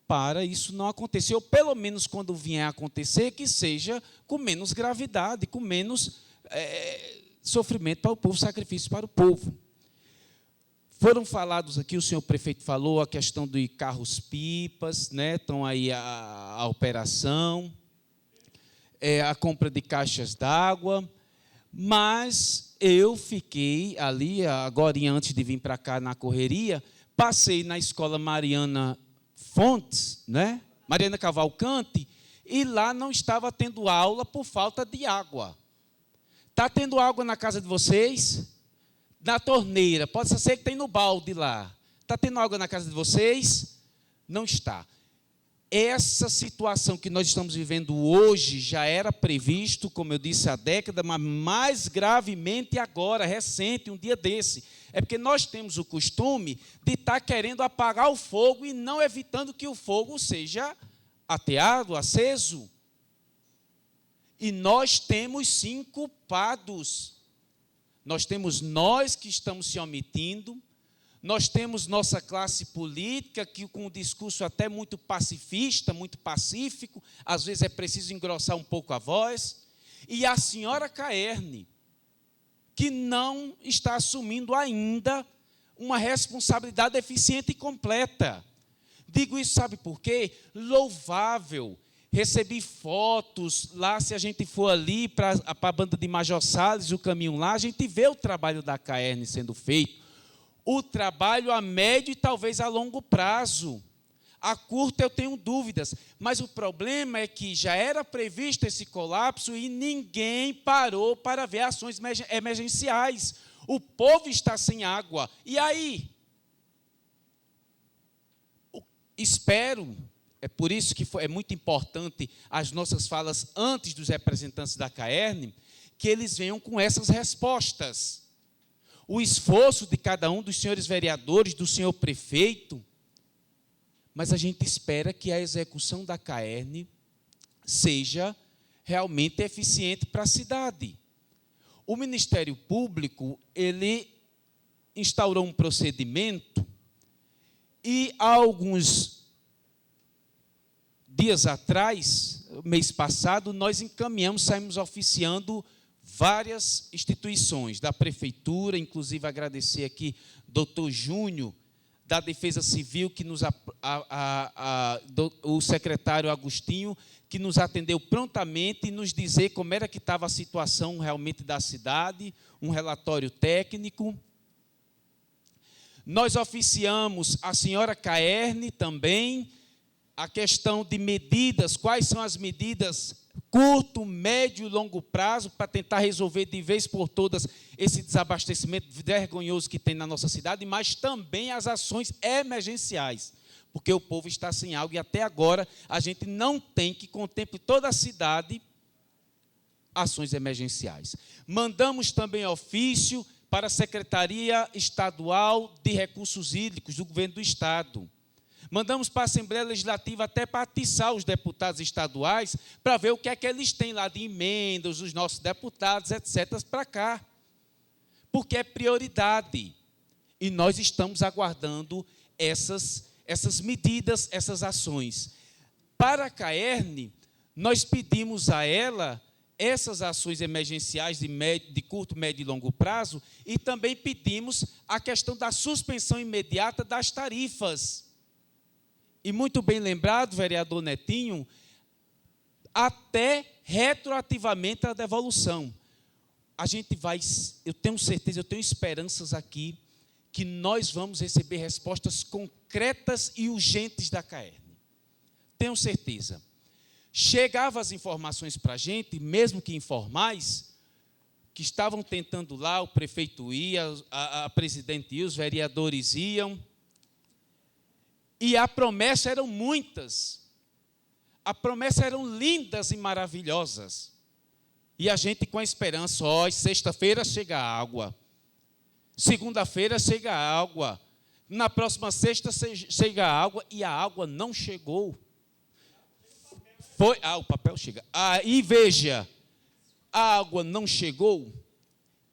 Speaker 8: para isso não acontecer, ou, pelo menos, quando vier a acontecer, que seja com menos gravidade, com menos sofrimento para o povo, sacrifício para o povo. Foram falados aqui, o senhor prefeito falou, a questão de carros-pipas, né, estão aí a operação, a compra de caixas d'água, mas eu fiquei ali, agora antes de vir para cá na correria, passei na escola Mariana Fontes, né? Mariana Cavalcante, e lá não estava tendo aula por falta de água. Está tendo água na casa de vocês? Na torneira, pode ser que tem no balde lá. Está tendo água na casa de vocês? Não está. Essa situação que nós estamos vivendo hoje já era previsto, como eu disse, há décadas, mas mais gravemente agora, recente, um dia desse. É porque nós temos o costume de estar querendo apagar o fogo e não evitando que o fogo seja ateado, aceso. E nós temos sim culpados. Nós temos nós que estamos se omitindo, nós temos nossa classe política, que com um discurso até muito pacifista, muito pacífico, às vezes é preciso engrossar um pouco a voz, e a senhora CAERN, que não está assumindo ainda uma responsabilidade eficiente e completa. Digo isso, sabe por quê? Louvável. Recebi fotos lá, se a gente for ali para a banda de Major Salles, o caminho lá, a gente vê o trabalho da CAERN sendo feito. O trabalho a médio e talvez a longo prazo. A curto eu tenho dúvidas, mas o problema é que já era previsto esse colapso e ninguém parou para ver ações emergenciais. O povo está sem água. E aí? Espero, é por isso que é muito importante as nossas falas antes dos representantes da CAERN, que eles venham com essas respostas. O esforço de cada um dos senhores vereadores, do senhor prefeito, mas a gente espera que a execução da CAERN seja realmente eficiente para a cidade. O Ministério Público, ele instaurou um procedimento e há alguns dias atrás, mês passado, nós encaminhamos, saímos oficiando várias instituições da prefeitura, inclusive agradecer aqui doutor Júnior, da Defesa Civil, que o secretário Agostinho, que nos atendeu prontamente e nos dizer como era que estava a situação realmente da cidade, um relatório técnico. Nós oficiamos a senhora Caerne também, a questão de medidas, quais são as medidas curto, médio e longo prazo para tentar resolver de vez por todas esse desabastecimento vergonhoso que tem na nossa cidade, mas também as ações emergenciais, porque o povo está sem água e até agora a gente não tem que contemplar toda a cidade ações emergenciais. Mandamos também ofício para a Secretaria Estadual de Recursos Hídricos do Governo do Estado. Mandamos para a Assembleia Legislativa até para atiçar os deputados estaduais para ver o que é que eles têm lá de emendas, os nossos deputados, etc., para cá. Porque é prioridade. E nós estamos aguardando essas medidas, essas ações. Para a Caerne, nós pedimos a ela essas ações emergenciais de curto, médio e longo prazo e também pedimos a questão da suspensão imediata das tarifas. E muito bem lembrado, vereador Netinho, até retroativamente a devolução. A gente vai, eu tenho certeza, eu tenho esperanças aqui, que nós vamos receber respostas concretas e urgentes da Caerne. Tenho certeza. Chegavam as informações para a gente, mesmo que informais, que estavam tentando lá, o prefeito ia, a presidente ia, os vereadores iam, e a promessa eram muitas. A promessa eram lindas e maravilhosas. E a gente com a esperança, sexta-feira chega a água. Segunda-feira chega a água. Na próxima sexta chega a água e a água não chegou. O papel chega. E veja, a água não chegou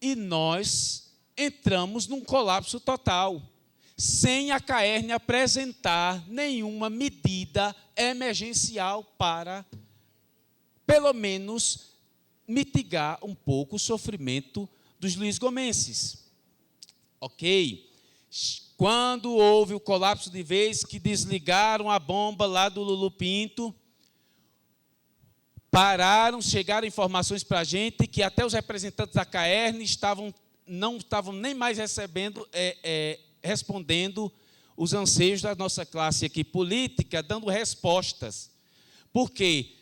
Speaker 8: e nós entramos num colapso total, sem a Caerne apresentar nenhuma medida emergencial para, pelo menos, mitigar um pouco o sofrimento dos luisgomenses. Ok? Quando houve o colapso de vez que desligaram a bomba lá do Lulu Pinto, pararam, chegaram informações para a gente que até os representantes da Caerne não estavam nem mais respondendo os anseios da nossa classe aqui política, dando respostas. Porque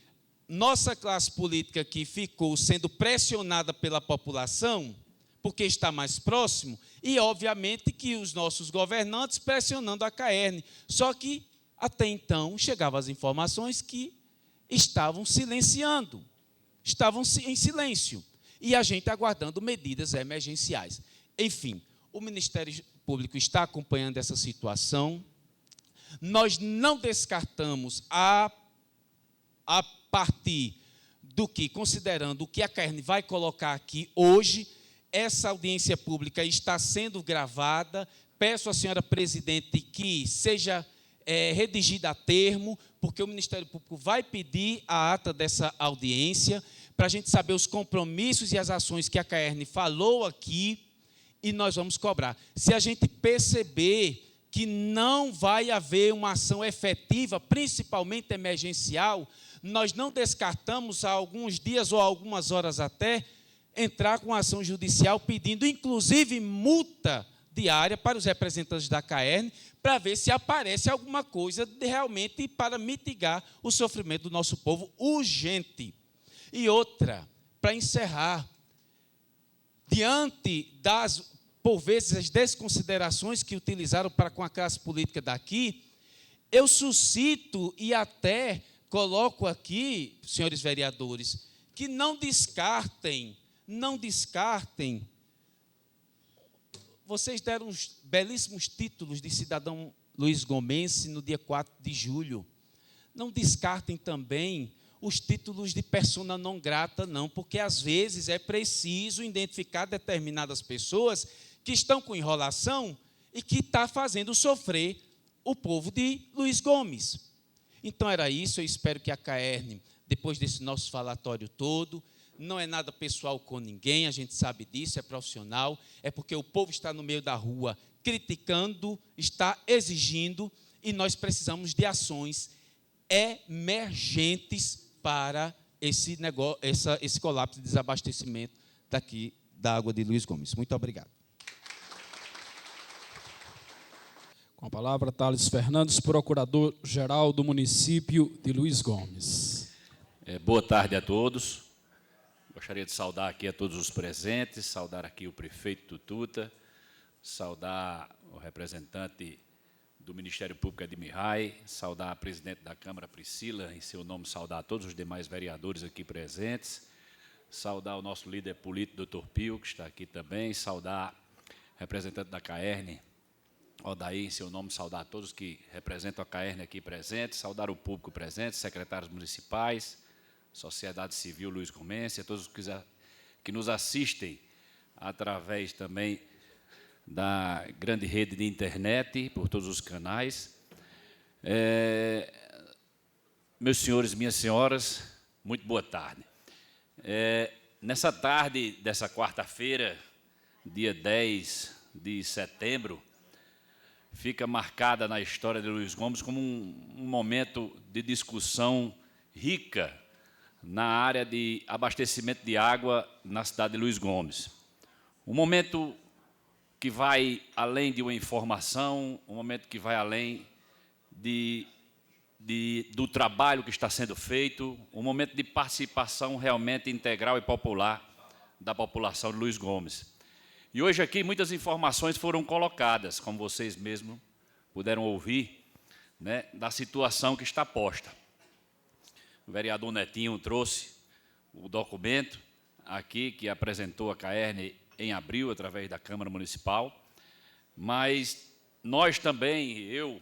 Speaker 8: nossa classe política aqui ficou sendo pressionada pela população, porque está mais próximo, e, obviamente, que os nossos governantes pressionando a Caerne. Só que, até então, chegavam as informações que estavam silenciando, estavam em silêncio, e a gente aguardando medidas emergenciais. Enfim, o Ministério Público está acompanhando essa situação. Nós não descartamos, a partir do que, considerando o que a Caerne vai colocar aqui hoje, essa audiência pública está sendo gravada. Peço à senhora presidente que seja redigida a termo, porque o Ministério Público vai pedir a ata dessa audiência, para a gente saber os compromissos e as ações que a Caerne falou aqui, e nós vamos cobrar. Se a gente perceber que não vai haver uma ação efetiva, principalmente emergencial, nós não descartamos, há alguns dias ou algumas horas até, entrar com ação judicial pedindo, inclusive, multa diária para os representantes da Caerne, para ver se aparece alguma coisa realmente para mitigar o sofrimento do nosso povo urgente. E outra, para encerrar, diante das, por vezes, as desconsiderações que utilizaram para com a classe política daqui, eu suscito e até coloco aqui, senhores vereadores, que não descartem, vocês deram uns belíssimos títulos de cidadão luisgomense no dia 4 de julho. Não descartem também os títulos de persona não grata, não, porque às vezes é preciso identificar determinadas pessoas que estão com enrolação e que está fazendo sofrer o povo de Luiz Gomes. Então era isso, eu espero que a Caerne, depois desse nosso falatório todo, não é nada pessoal com ninguém, a gente sabe disso, é profissional, é porque o povo está no meio da rua criticando, está exigindo, e nós precisamos de ações emergentes para esse negócio, esse colapso de desabastecimento daqui da água de Luiz Gomes. Muito obrigado.
Speaker 1: Com a palavra, Thales Fernandes, procurador-geral do município de Luiz Gomes.
Speaker 9: Boa tarde a todos. Gostaria de saudar aqui a todos os presentes, saudar aqui o prefeito Tututa, saudar o representante do Ministério Público Edmir Rai, saudar a presidente da Câmara, Priscila, em seu nome saudar todos os demais vereadores aqui presentes, saudar o nosso líder político, doutor Pio, que está aqui também, saudar o representante da CAERN, Odaí, em seu nome, saudar todos que representam a CAERN aqui presentes, saudar o público presente, secretários municipais, sociedade civil Luiz Gomes, a todos que nos assistem através também da grande rede de internet, por todos os canais. Meus senhores e minhas senhoras, muito boa tarde. Nessa tarde dessa quarta-feira, dia 10 de setembro, fica marcada na história de Luiz Gomes como um momento de discussão rica na área de abastecimento de água na cidade de Luiz Gomes. Um momento que vai além de uma informação, um momento que vai além do trabalho que está sendo feito, um momento de participação realmente integral e popular da população de Luiz Gomes. E hoje aqui muitas informações foram colocadas, como vocês mesmos puderam ouvir, né, da situação que está posta. O vereador Netinho trouxe o documento aqui que apresentou a CAERN em abril, através da Câmara Municipal, mas nós também, eu,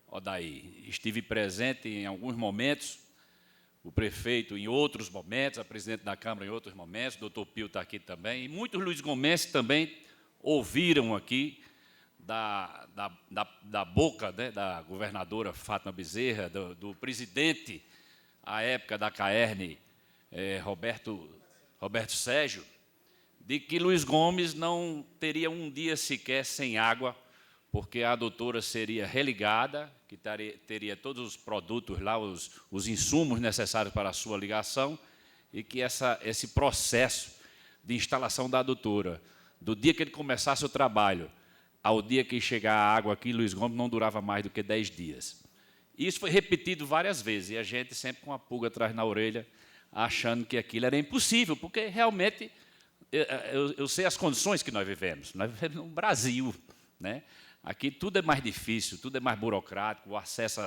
Speaker 9: Odaí, estive presente em alguns momentos, o prefeito em outros momentos, a presidente da Câmara em outros momentos, o doutor Pio está aqui também, e muitos luizgomenses também ouviram aqui da boca, né, da governadora Fátima Bezerra, do presidente, à época da CAERN, Roberto Sérgio, de que Luiz Gomes não teria um dia sequer sem água, porque a adutora seria religada, que teria todos os produtos lá, os insumos necessários para a sua ligação, e que esse processo de instalação da adutora, do dia que ele começasse o trabalho, ao dia que chegar a água aqui, Luiz Gomes não durava mais do que 10 dias. Isso foi repetido várias vezes, e a gente sempre com a pulga atrás na orelha, achando que aquilo era impossível, porque realmente eu sei as condições que nós vivemos no Brasil, né? Aqui tudo é mais difícil, tudo é mais burocrático, o acesso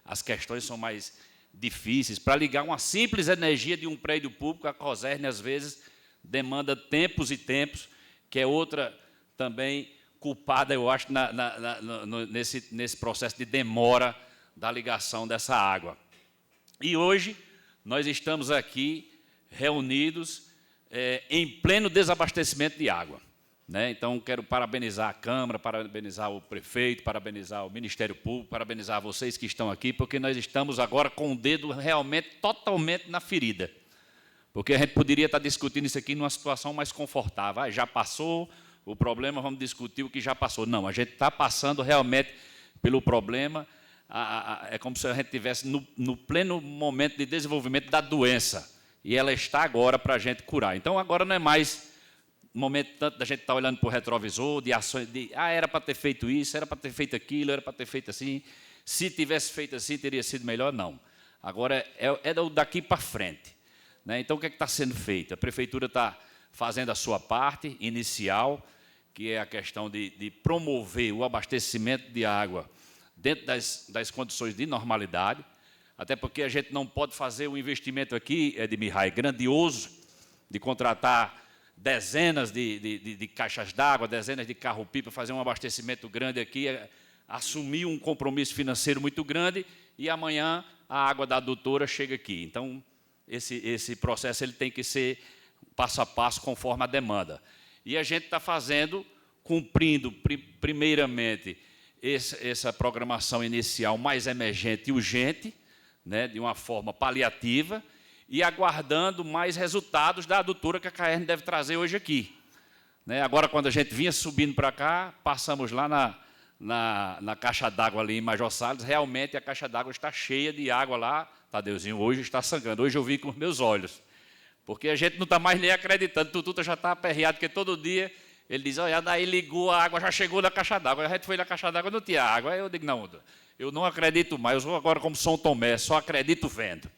Speaker 9: às questões são mais difíceis. Para ligar uma simples energia de um prédio público, a COSERN, às vezes, demanda tempos e tempos, que é outra também culpada, eu acho, nesse processo de demora da ligação dessa água. E hoje nós estamos aqui reunidos em pleno desabastecimento de água, né? Então, quero parabenizar a Câmara, parabenizar o prefeito, parabenizar o Ministério Público, parabenizar vocês que estão aqui, porque nós estamos agora com o dedo realmente totalmente na ferida. Porque a gente poderia estar discutindo isso aqui numa situação mais confortável. Já passou o problema, vamos discutir o que já passou. Não, a gente está passando realmente pelo problema. É como se a gente estivesse no pleno momento de desenvolvimento da doença. E ela está agora para a gente curar. Então, agora não é mais momento tanto da gente estar olhando para o retrovisor, de ações, era para ter feito isso, era para ter feito aquilo, era para ter feito assim. Se tivesse feito assim, teria sido melhor? Não. Agora é daqui para frente, né? Então, o que está sendo feito? A Prefeitura está fazendo a sua parte inicial, que é a questão de promover o abastecimento de água dentro das condições de normalidade, até porque a gente não pode fazer um investimento aqui, Edmir Rai, grandioso, de contratar dezenas de caixas d'água, dezenas de carro-pipa, fazer um abastecimento grande aqui, assumir um compromisso financeiro muito grande, e amanhã a água da adutora chega aqui. Então, esse processo ele tem que ser passo a passo, conforme a demanda. E a gente está cumprindo, primeiramente, essa programação inicial mais emergente e urgente, né, de uma forma paliativa, e aguardando mais resultados da adutora que a CAERN deve trazer hoje aqui. Né? Agora, quando a gente vinha subindo para cá, passamos lá na caixa d'água ali em Major Salles, realmente a caixa d'água está cheia de água lá, Tadeuzinho, hoje está sangrando. Hoje eu vi com os meus olhos, porque a gente não está mais nem acreditando, Tututa já está aperreado, porque todo dia ele diz, olha, daí ligou a água, já chegou na caixa d'água, a gente foi na caixa d'água, não tinha água. Aí eu digo, não, eu não acredito mais, eu sou agora como São Tomé, só acredito vendo.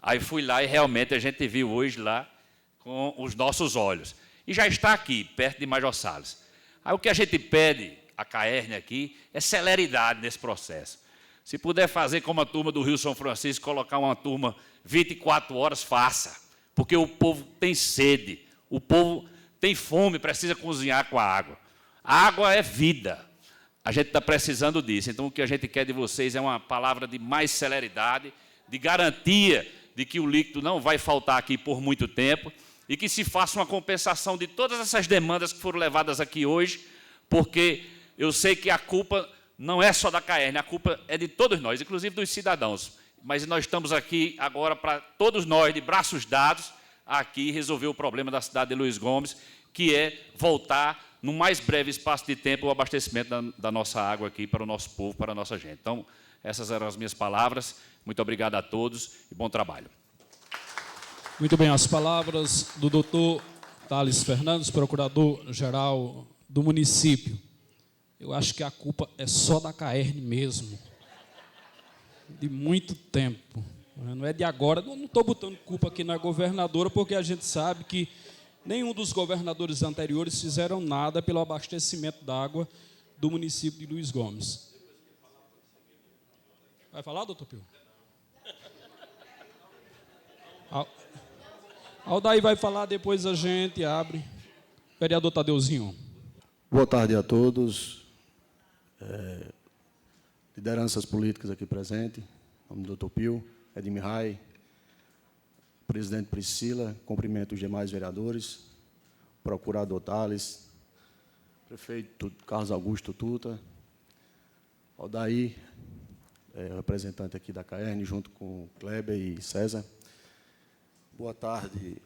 Speaker 9: Aí fui lá e realmente a gente viu hoje lá com os nossos olhos. E já está aqui, perto de Major Salles. Aí o que a gente pede, a CAERN aqui, é celeridade nesse processo. Se puder fazer como a turma do Rio São Francisco, colocar uma turma 24 horas, faça. Porque o povo tem sede, o povo tem fome, precisa cozinhar com a água. A água é vida. A gente está precisando disso. Então, o que a gente quer de vocês é uma palavra de mais celeridade, de garantia de que o líquido não vai faltar aqui por muito tempo e que se faça uma compensação de todas essas demandas que foram levadas aqui hoje, porque eu sei que a culpa não é só da CAERN, a culpa é de todos nós, inclusive dos cidadãos. Mas nós estamos aqui agora para todos nós, de braços dados, aqui resolver o problema da cidade de Luiz Gomes, que é voltar, no mais breve espaço de tempo, o abastecimento da nossa água aqui para o nosso povo, para a nossa gente. Então, essas eram as minhas palavras. Muito obrigado a todos e bom trabalho.
Speaker 1: Muito bem, as palavras do doutor Thales Fernandes, procurador-geral do município. Eu acho que a culpa é só da CAERN mesmo, de muito tempo. Não é de agora, não estou botando culpa aqui na governadora, porque a gente sabe que nenhum dos governadores anteriores fizeram nada pelo abastecimento d'água do município de Luiz Gomes. Vai falar, doutor Pio? Aldair vai falar, depois a gente abre. Vereador Tadeuzinho.
Speaker 10: Boa tarde a todos. Lideranças políticas aqui presentes, em nome do doutor Pio, Edmir Rai, presidente Priscila, cumprimento os demais vereadores, procurador Thales, prefeito Carlos Augusto Tuta, Aldair, representante aqui da CAERN, junto com Kleber e César. Boa tarde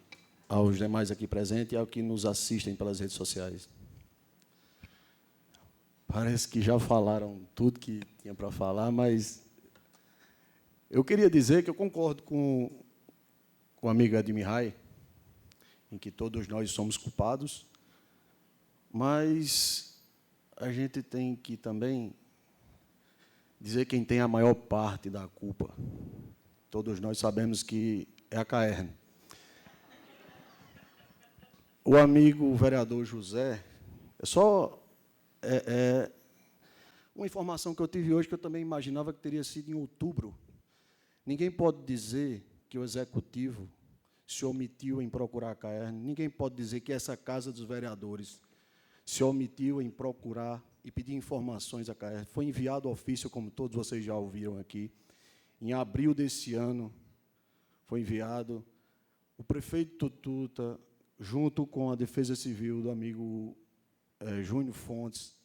Speaker 10: aos demais aqui presentes e aos que nos assistem pelas redes sociais. Parece que já falaram tudo que tinha para falar, mas eu queria dizer que eu concordo com o amigo Edmir Rai, em que todos nós somos culpados, mas a gente tem que também dizer quem tem a maior parte da culpa. Todos nós sabemos que é a CAERN. O amigo o vereador José, uma informação que eu tive hoje, que eu também imaginava que teria sido em outubro. Ninguém pode dizer que o Executivo se omitiu em procurar a CAERN, ninguém pode dizer que essa Casa dos Vereadores se omitiu em procurar e pedir informações à CAERN. Foi enviado ofício, como todos vocês já ouviram aqui. Em abril desse ano, foi enviado. O prefeito Tuta, junto com a Defesa Civil do amigo Júnior Fontes,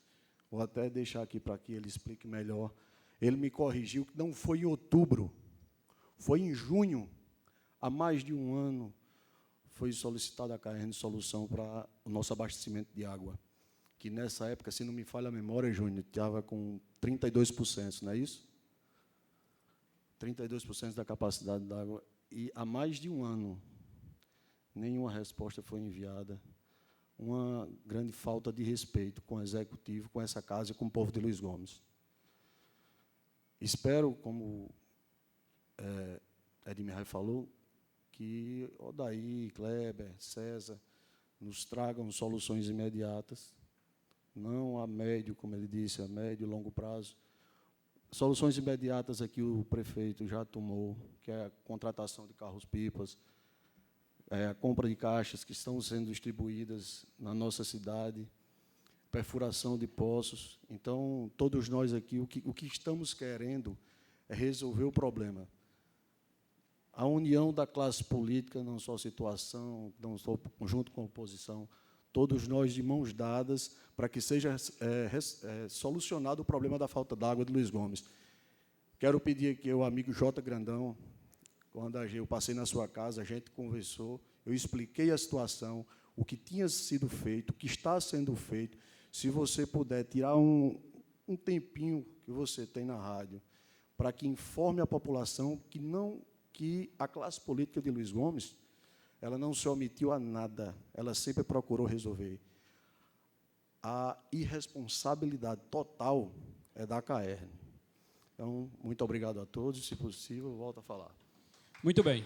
Speaker 10: vou até deixar aqui para que ele explique melhor, ele me corrigiu que não foi em outubro, foi em junho, há mais de um ano, foi solicitada a CAERN solução para o nosso abastecimento de água, que nessa época, se não me falha a memória, Júnior, estava com 32%, não é isso? 32% da capacidade da água. E há mais de um ano, nenhuma resposta foi enviada. Uma grande falta de respeito com o Executivo, com essa casa e com o povo de Luiz Gomes. Espero, como Edmir Rai falou, que Aldair, Kleber, César nos tragam soluções imediatas, não a médio, como ele disse, a médio e longo prazo. Soluções imediatas aqui o prefeito já tomou, que é a contratação de carros-pipas, a compra de caixas que estão sendo distribuídas na nossa cidade, perfuração de poços. Então, todos nós aqui, o que estamos querendo é resolver o problema. A união da classe política, não só situação, não só junto com a oposição, todos nós de mãos dadas para que seja solucionado o problema da falta d'água de Luiz Gomes. Quero pedir aqui ao amigo J. Grandão, Quando eu passei na sua casa, a gente conversou, eu expliquei a situação, o que tinha sido feito, o que está sendo feito. Se você puder tirar um tempinho que você tem na rádio para que informe a população que a classe política de Luiz Gomes, ela não se omitiu a nada, ela sempre procurou resolver. A irresponsabilidade total é da CAERN. Então, muito obrigado a todos, se possível, volto a falar.
Speaker 1: Muito bem.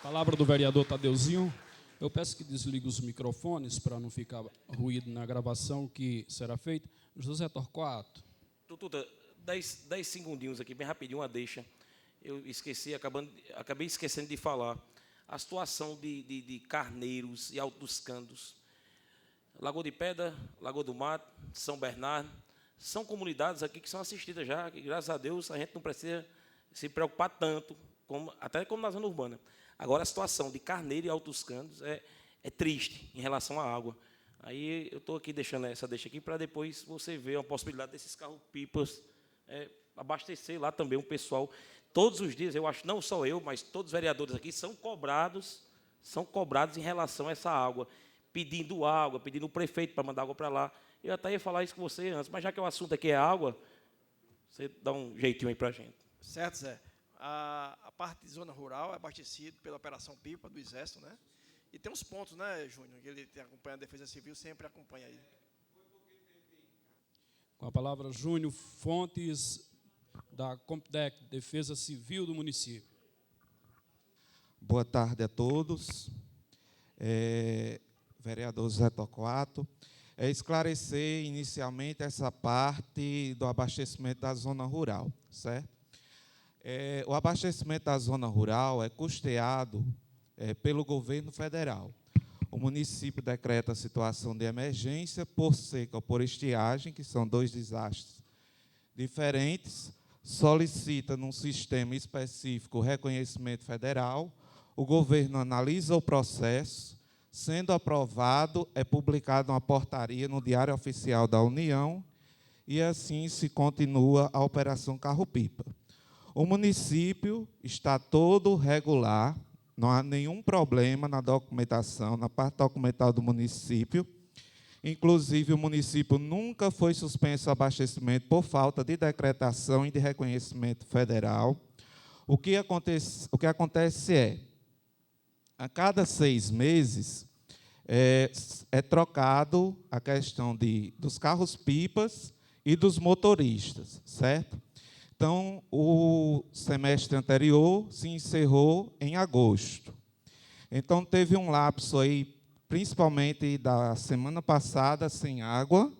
Speaker 1: Palavra do vereador Tadeuzinho. Eu peço que desligue os microfones para não ficar ruído na gravação que será feita. José Torquato.
Speaker 7: Tututa, 10 segundinhos aqui, bem rapidinho, uma deixa. Eu esqueci, acabei esquecendo de falar. A situação de Carneiros e Alto dos Cantos. Lagoa de Pedra, Lagoa do Mato, São Bernardo, são comunidades aqui que são assistidas já, que, graças a Deus, a gente não precisa se preocupar tanto, até como na zona urbana. Agora, a situação de Carneiro e Alto dos Cantos é triste em relação à água. Aí eu estou aqui deixando essa deixa aqui para depois você ver a possibilidade desses carros-pipas abastecer lá também o pessoal. Todos os dias, eu acho, não só eu, mas todos os vereadores aqui são cobrados em relação a essa água, pedindo água, pedindo o prefeito para mandar água para lá. Eu até ia falar isso com você antes, mas já que o assunto aqui é água, você dá um jeitinho aí para a gente.
Speaker 3: Certo, Zé. A parte de zona rural é abastecida pela Operação Pipa do Exército, né? E tem uns pontos, né, Júnior, que ele acompanha a Defesa Civil, sempre acompanha aí.
Speaker 1: Com a palavra, Júnior Fontes, da Compdec, Defesa Civil do município.
Speaker 11: Boa tarde a todos. Vereador Zé Torquato. Esclarecer inicialmente essa parte do abastecimento da zona rural, certo? O abastecimento da zona rural é custeado pelo governo federal. O município decreta a situação de emergência por seca ou por estiagem, que são 2 desastres diferentes, solicita num sistema específico o reconhecimento federal, o governo analisa o processo, sendo aprovado, é publicada uma portaria no Diário Oficial da União e assim se continua a Operação Carro-Pipa. O município está todo regular, não há nenhum problema na documentação, na parte documental do município. Inclusive, o município nunca foi suspenso o abastecimento por falta de decretação e de reconhecimento federal. O que acontece é, a cada 6 meses, é trocado a questão dos carros-pipas e dos motoristas, certo? Então, o semestre anterior se encerrou em agosto. Então, teve um lapso aí, principalmente da semana passada, sem água,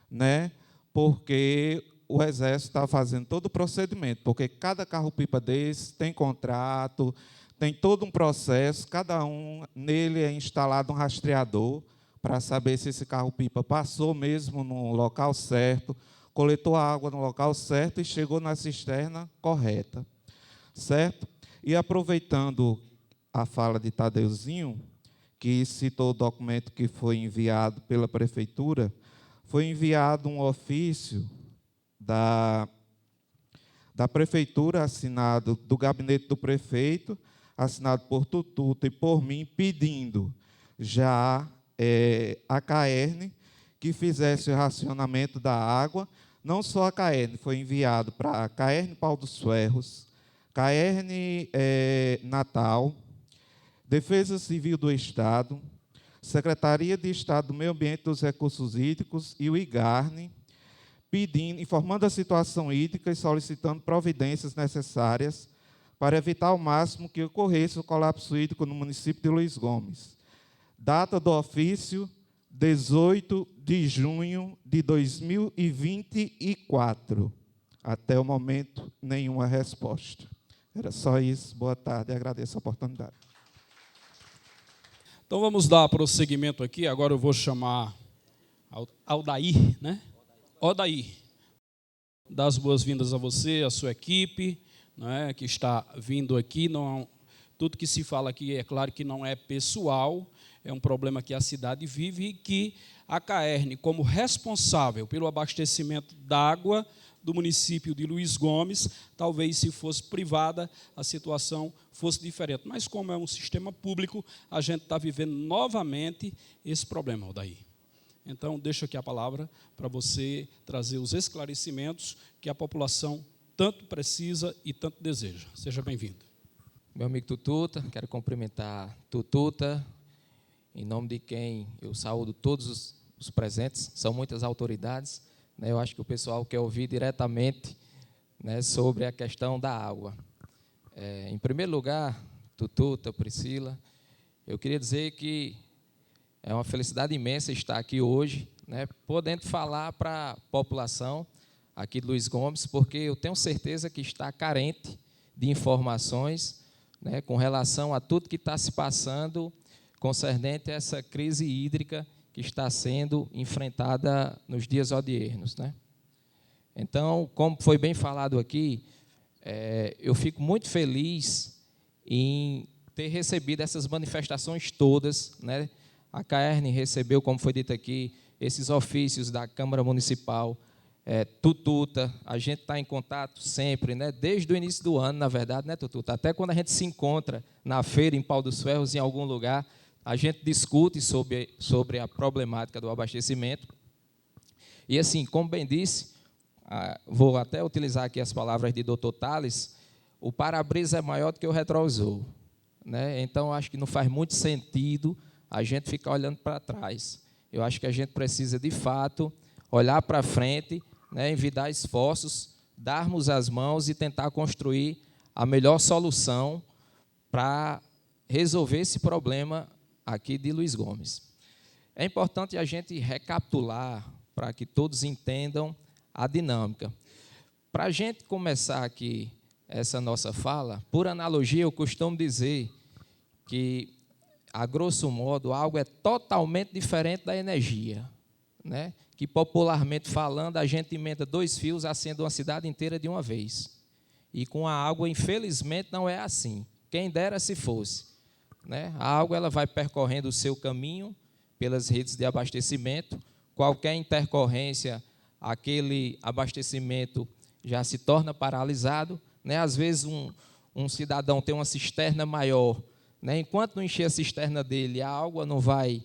Speaker 11: né? Porque o Exército está fazendo todo o procedimento, porque cada carro-pipa desse tem contrato, tem todo um processo, cada um, nele é instalado um rastreador para saber se esse carro-pipa passou mesmo no local certo, coletou a água no local certo e chegou na cisterna correta, certo? E aproveitando a fala de Tadeuzinho, que citou o documento que foi enviado pela Prefeitura, foi enviado um ofício da Prefeitura, assinado do gabinete do prefeito, assinado por Tututa e por mim, pedindo já a CAERN que fizesse o racionamento da água. Não só a CAERN, foi enviado para a CAERN Pau dos Ferros, CAERN Natal, Defesa Civil do Estado, Secretaria de Estado do Meio Ambiente e dos Recursos Hídricos e o IGARNE, informando a situação hídrica e solicitando providências necessárias para evitar ao máximo que ocorresse o colapso hídrico no município de Luiz Gomes. Data do ofício, 18 de junho de 2024. Até o momento, nenhuma resposta. Era só isso. Boa tarde e agradeço a oportunidade.
Speaker 1: Então, vamos dar prosseguimento aqui. Agora eu vou chamar Aldair, né? Odair. Dar as boas-vindas a você, a sua equipe, né, que está vindo aqui. Não, tudo que se fala aqui, é claro que não é pessoal, é um problema que a cidade vive e que a CAERN, como responsável pelo abastecimento d'água do município de Luiz Gomes. Talvez, se fosse privada, a situação fosse diferente. Mas, como é um sistema público, a gente está vivendo novamente esse problema, Aldair. Então, deixo aqui a palavra para você trazer os esclarecimentos que a população tanto precisa e tanto deseja. Seja bem-vindo.
Speaker 12: Meu amigo Tututa, quero cumprimentar Tututa, em nome de quem eu saúdo todos os presentes, são muitas autoridades, né? Eu acho que o pessoal quer ouvir diretamente, né, sobre a questão da água. Em primeiro lugar, Tututa, Priscila, eu queria dizer que é uma felicidade imensa estar aqui hoje, né, podendo falar para a população aqui de Luiz Gomes, porque eu tenho certeza que está carente de informações, né, com relação a tudo que está se passando concernente a essa crise hídrica que está sendo enfrentada nos dias odiernos, né? Então, como foi bem falado aqui, eu fico muito feliz em ter recebido essas manifestações todas, né? A CAERN recebeu, como foi dito aqui, esses ofícios da Câmara Municipal, Tututa, a gente está em contato sempre, né? Desde o início do ano, na verdade, né, Tututa? Até quando a gente se encontra na feira, em Pau dos Ferros, em algum lugar, a gente discute sobre a problemática do abastecimento. E, assim, como bem disse, vou até utilizar aqui as palavras de Dr. Tales, o para-brisa é maior do que o retrovisor, né? Então, acho que não faz muito sentido a gente ficar olhando para trás. Eu acho que a gente precisa, de fato, olhar para frente, né, envidar esforços, darmos as mãos e tentar construir a melhor solução para resolver esse problema aqui de Luiz Gomes. É importante a gente recapitular para que todos entendam a dinâmica. Para a gente começar aqui essa nossa fala, por analogia, eu costumo dizer que, a grosso modo, a água é totalmente diferente da energia, né? Que, popularmente falando, a gente emenda 2 fios, acende uma cidade inteira de uma vez. E com a água, infelizmente, não é assim. Quem dera se fosse, né? A água ela vai percorrendo o seu caminho pelas redes de abastecimento. Qualquer intercorrência, aquele abastecimento já se torna paralisado, né? Às vezes, um cidadão tem uma cisterna maior, né? Enquanto não encher a cisterna dele, a água não vai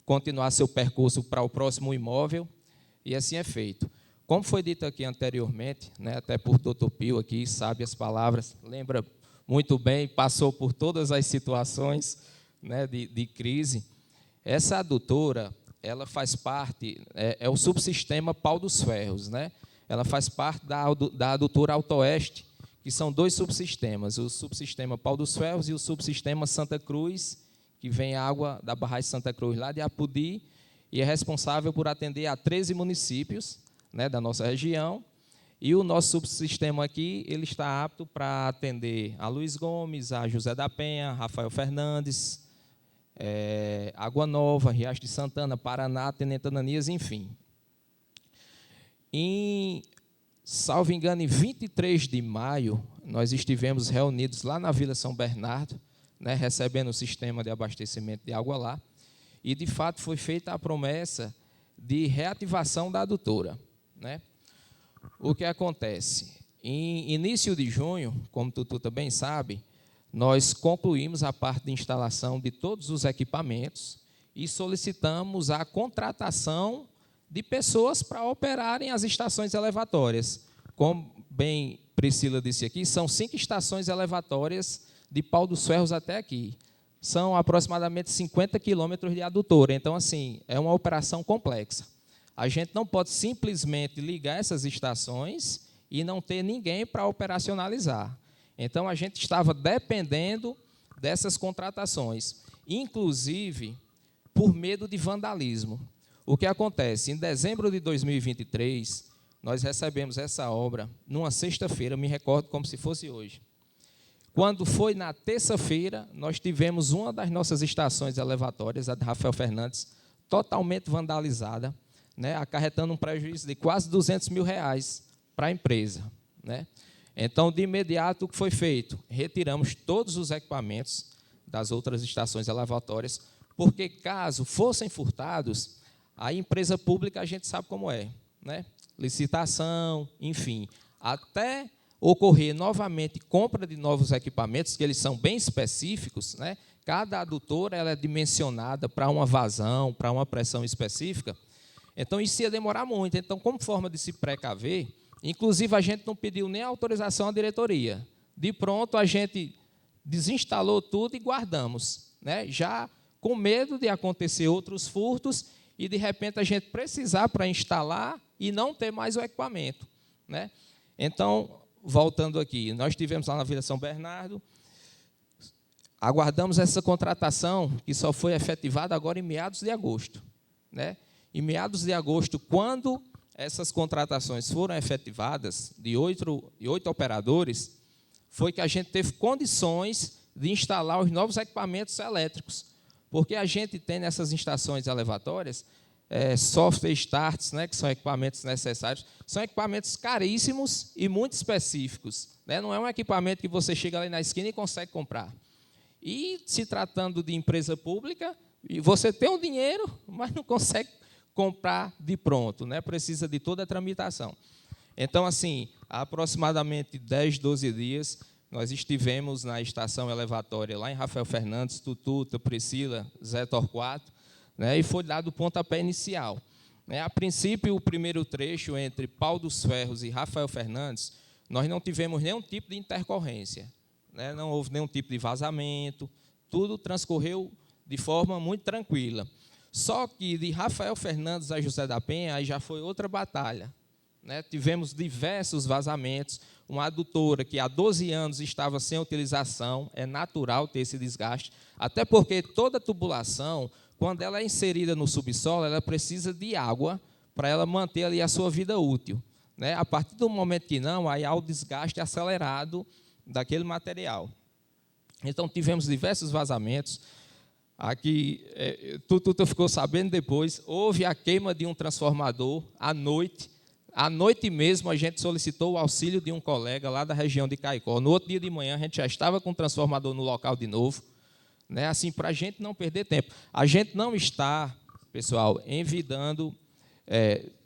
Speaker 12: continuar seu percurso para o próximo imóvel, e assim é feito. Como foi dito aqui anteriormente, né, até por Dr. Pio aqui, sabe as palavras, lembra muito bem, passou por todas as situações, né, de crise. Essa adutora, ela faz parte, é o subsistema Pau dos Ferros, né? Ela faz parte da adutora Alto-Oeste, que são 2 subsistemas, o subsistema Pau dos Ferros e o subsistema Santa Cruz, que vem água da barragem Santa Cruz, lá de Apudi, e é responsável por atender a 13 municípios, né, da nossa região. E o nosso subsistema aqui, ele está apto para atender a Luiz Gomes, a José da Penha, Rafael Fernandes, Água Nova, Riacho de Santana, Paraná, Tenente Ananias, enfim. Salvo engano, em 23 de maio, nós estivemos reunidos lá na Vila São Bernardo, né, recebendo o sistema de abastecimento de água lá, e, de fato, foi feita a promessa de reativação da adutora, né? O que acontece? Em início de junho, como tu também sabe, nós concluímos a parte de instalação de todos os equipamentos e solicitamos a contratação de pessoas para operarem as estações elevatórias. Como bem Priscila disse aqui, são 5 estações elevatórias de Pau dos Ferros até aqui. São aproximadamente 50 quilômetros de adutora. Então, assim, é uma operação complexa. A gente não pode simplesmente ligar essas estações e não ter ninguém para operacionalizar. Então, a gente estava dependendo dessas contratações, inclusive por medo de vandalismo. O que acontece? Em dezembro de 2023, nós recebemos essa obra numa sexta-feira, me recordo como se fosse hoje. Quando foi na terça-feira, nós tivemos uma das nossas estações elevatórias, a de Rafael Fernandes, totalmente vandalizada, né, acarretando um prejuízo de quase R$200 mil para a empresa, né? Então, de imediato, o que foi feito? Retiramos todos os equipamentos das outras estações elevatórias, porque, caso fossem furtados, a empresa pública a gente sabe como é, né? licitação, enfim, até ocorrer novamente compra de novos equipamentos, que eles são bem específicos, né? Cada adutora ela é dimensionada para uma vazão, para uma pressão específica. Então, isso ia demorar muito. Então, como forma de se precaver, inclusive, a gente não pediu nem autorização à diretoria. De pronto, a gente desinstalou tudo e guardamos, né? Já com medo de acontecer outros furtos e, de repente, a gente precisar para instalar e não ter mais o equipamento, né? Então, voltando aqui, nós tivemos lá na Vila São Bernardo, aguardamos essa contratação, que só foi efetivada agora em meados de agosto, né? Em meados de agosto, quando essas contratações foram efetivadas, de 8 operadores, foi que a gente teve condições de instalar os novos equipamentos elétricos, porque a gente tem nessas estações elevatórias software starts, né, que são equipamentos necessários, são equipamentos caríssimos e muito específicos, né? Não é um equipamento que você chega ali na esquina e consegue comprar. E, se tratando de empresa pública, você tem o dinheiro, mas não consegue comprar de pronto, né? Precisa de toda a tramitação. Então, assim, há aproximadamente 10, 12 dias, nós estivemos na estação elevatória lá em Rafael Fernandes, Tututa, Priscila, Zé Torquato, né? E foi dado o pontapé inicial. A princípio, o primeiro trecho entre Pau dos Ferros e Rafael Fernandes, nós não tivemos nenhum tipo de intercorrência, né? Não houve nenhum tipo de vazamento, tudo transcorreu de forma muito tranquila. Só que de Rafael Fernandes a José da Penha, aí já foi outra batalha, né? Tivemos diversos vazamentos, uma adutora que há 12 anos estava sem utilização, é natural ter esse desgaste, até porque toda tubulação, quando ela é inserida no subsolo, ela precisa de água para ela manter ali a sua vida útil, né? A partir do momento que não, aí há o desgaste acelerado daquele material. Então, tivemos diversos vazamentos. Aqui, Tututa ficou sabendo depois, houve a queima de um transformador à noite. À noite mesmo, a gente solicitou o auxílio de um colega lá da região de Caicó. No outro dia de manhã, a gente já estava com o transformador no local de novo, né? Assim, para a gente não perder tempo. A gente não está, pessoal, envidando,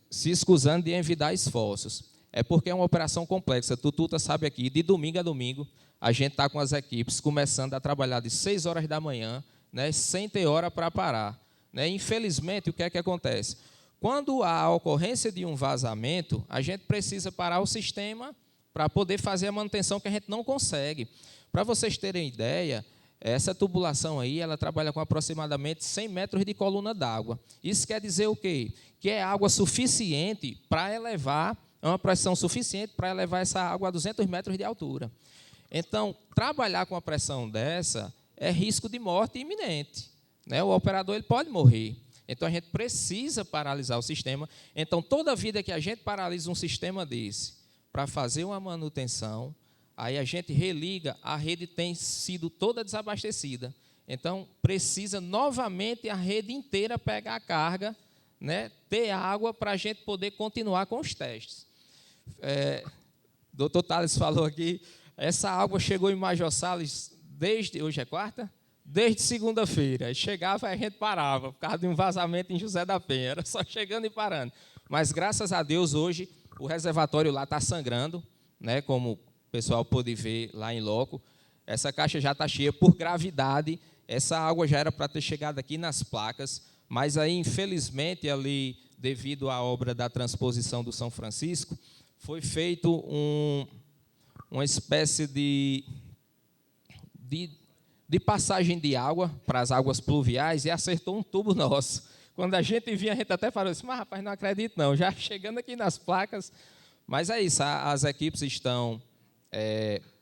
Speaker 12: se escusando de envidar esforços. É porque é uma operação complexa. Tututa sabe aqui, de domingo a domingo, a gente está com as equipes começando a trabalhar de 6 horas da manhã, né, sem ter hora para parar, né? Infelizmente, o que é que acontece? Quando há a ocorrência de um vazamento, a gente precisa parar o sistema para poder fazer a manutenção que a gente não consegue. Para vocês terem ideia, essa tubulação aí, ela trabalha com aproximadamente 100 metros de coluna d'água. Isso quer dizer o quê? Que é água suficiente para elevar, é uma pressão suficiente para elevar essa água a 200 metros de altura. Então, trabalhar com a pressão dessa é risco de morte iminente, né? O operador ele pode morrer. Então, a gente precisa paralisar o sistema. Então, toda vida que a gente paralisa um sistema desse para fazer uma manutenção, aí a gente religa, a rede tem sido toda desabastecida. Então, precisa novamente a rede inteira pegar a carga, né? Ter água para a gente poder continuar com os testes. Doutor Thales falou aqui, essa água chegou em Major Salles desde, hoje é quarta? Desde segunda-feira. Chegava e a gente parava, por causa de um vazamento em José da Penha. Era só chegando e parando. Mas, graças a Deus, hoje, o reservatório lá está sangrando, né? Como o pessoal pôde ver lá em loco. Essa caixa já está cheia por gravidade. Essa água já era para ter chegado aqui nas placas, mas aí, infelizmente, ali, devido à obra da transposição do São Francisco, foi feito uma espécie de passagem de água para as águas pluviais e acertou um tubo nosso. Quando a gente vinha, a gente até falou assim, mas, rapaz, não acredito não, já chegando aqui nas placas. Mas é isso, as equipes estão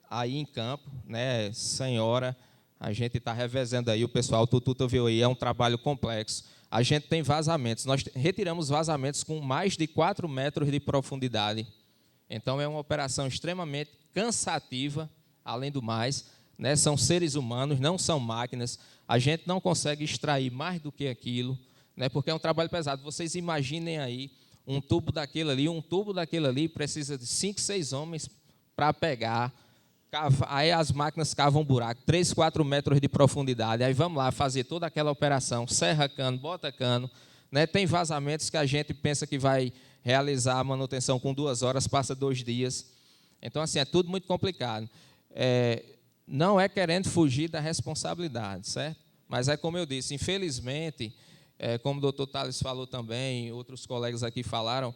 Speaker 12: aí em campo, né, sem hora, a gente está revezando aí, o pessoal, Tututa viu aí, é um trabalho complexo. A gente tem vazamentos, nós retiramos vazamentos com mais de 4 metros de profundidade. Então, é uma operação extremamente cansativa, além do mais, né? São seres humanos, não são máquinas, a gente não consegue extrair mais do que aquilo, né? Porque é um trabalho pesado. Vocês imaginem aí, um tubo daquele ali precisa de 5, 6 homens para pegar, aí as máquinas cavam um buraco, 3, 4 metros de profundidade, aí vamos lá fazer toda aquela operação, serra cano, bota cano, né? Tem vazamentos que a gente pensa que vai realizar a manutenção com 2 horas, passa 2 dias. Então, assim, é tudo muito complicado. Não é querendo fugir da responsabilidade, certo? Mas é como eu disse, infelizmente, como o doutor Thales falou também, outros colegas aqui falaram,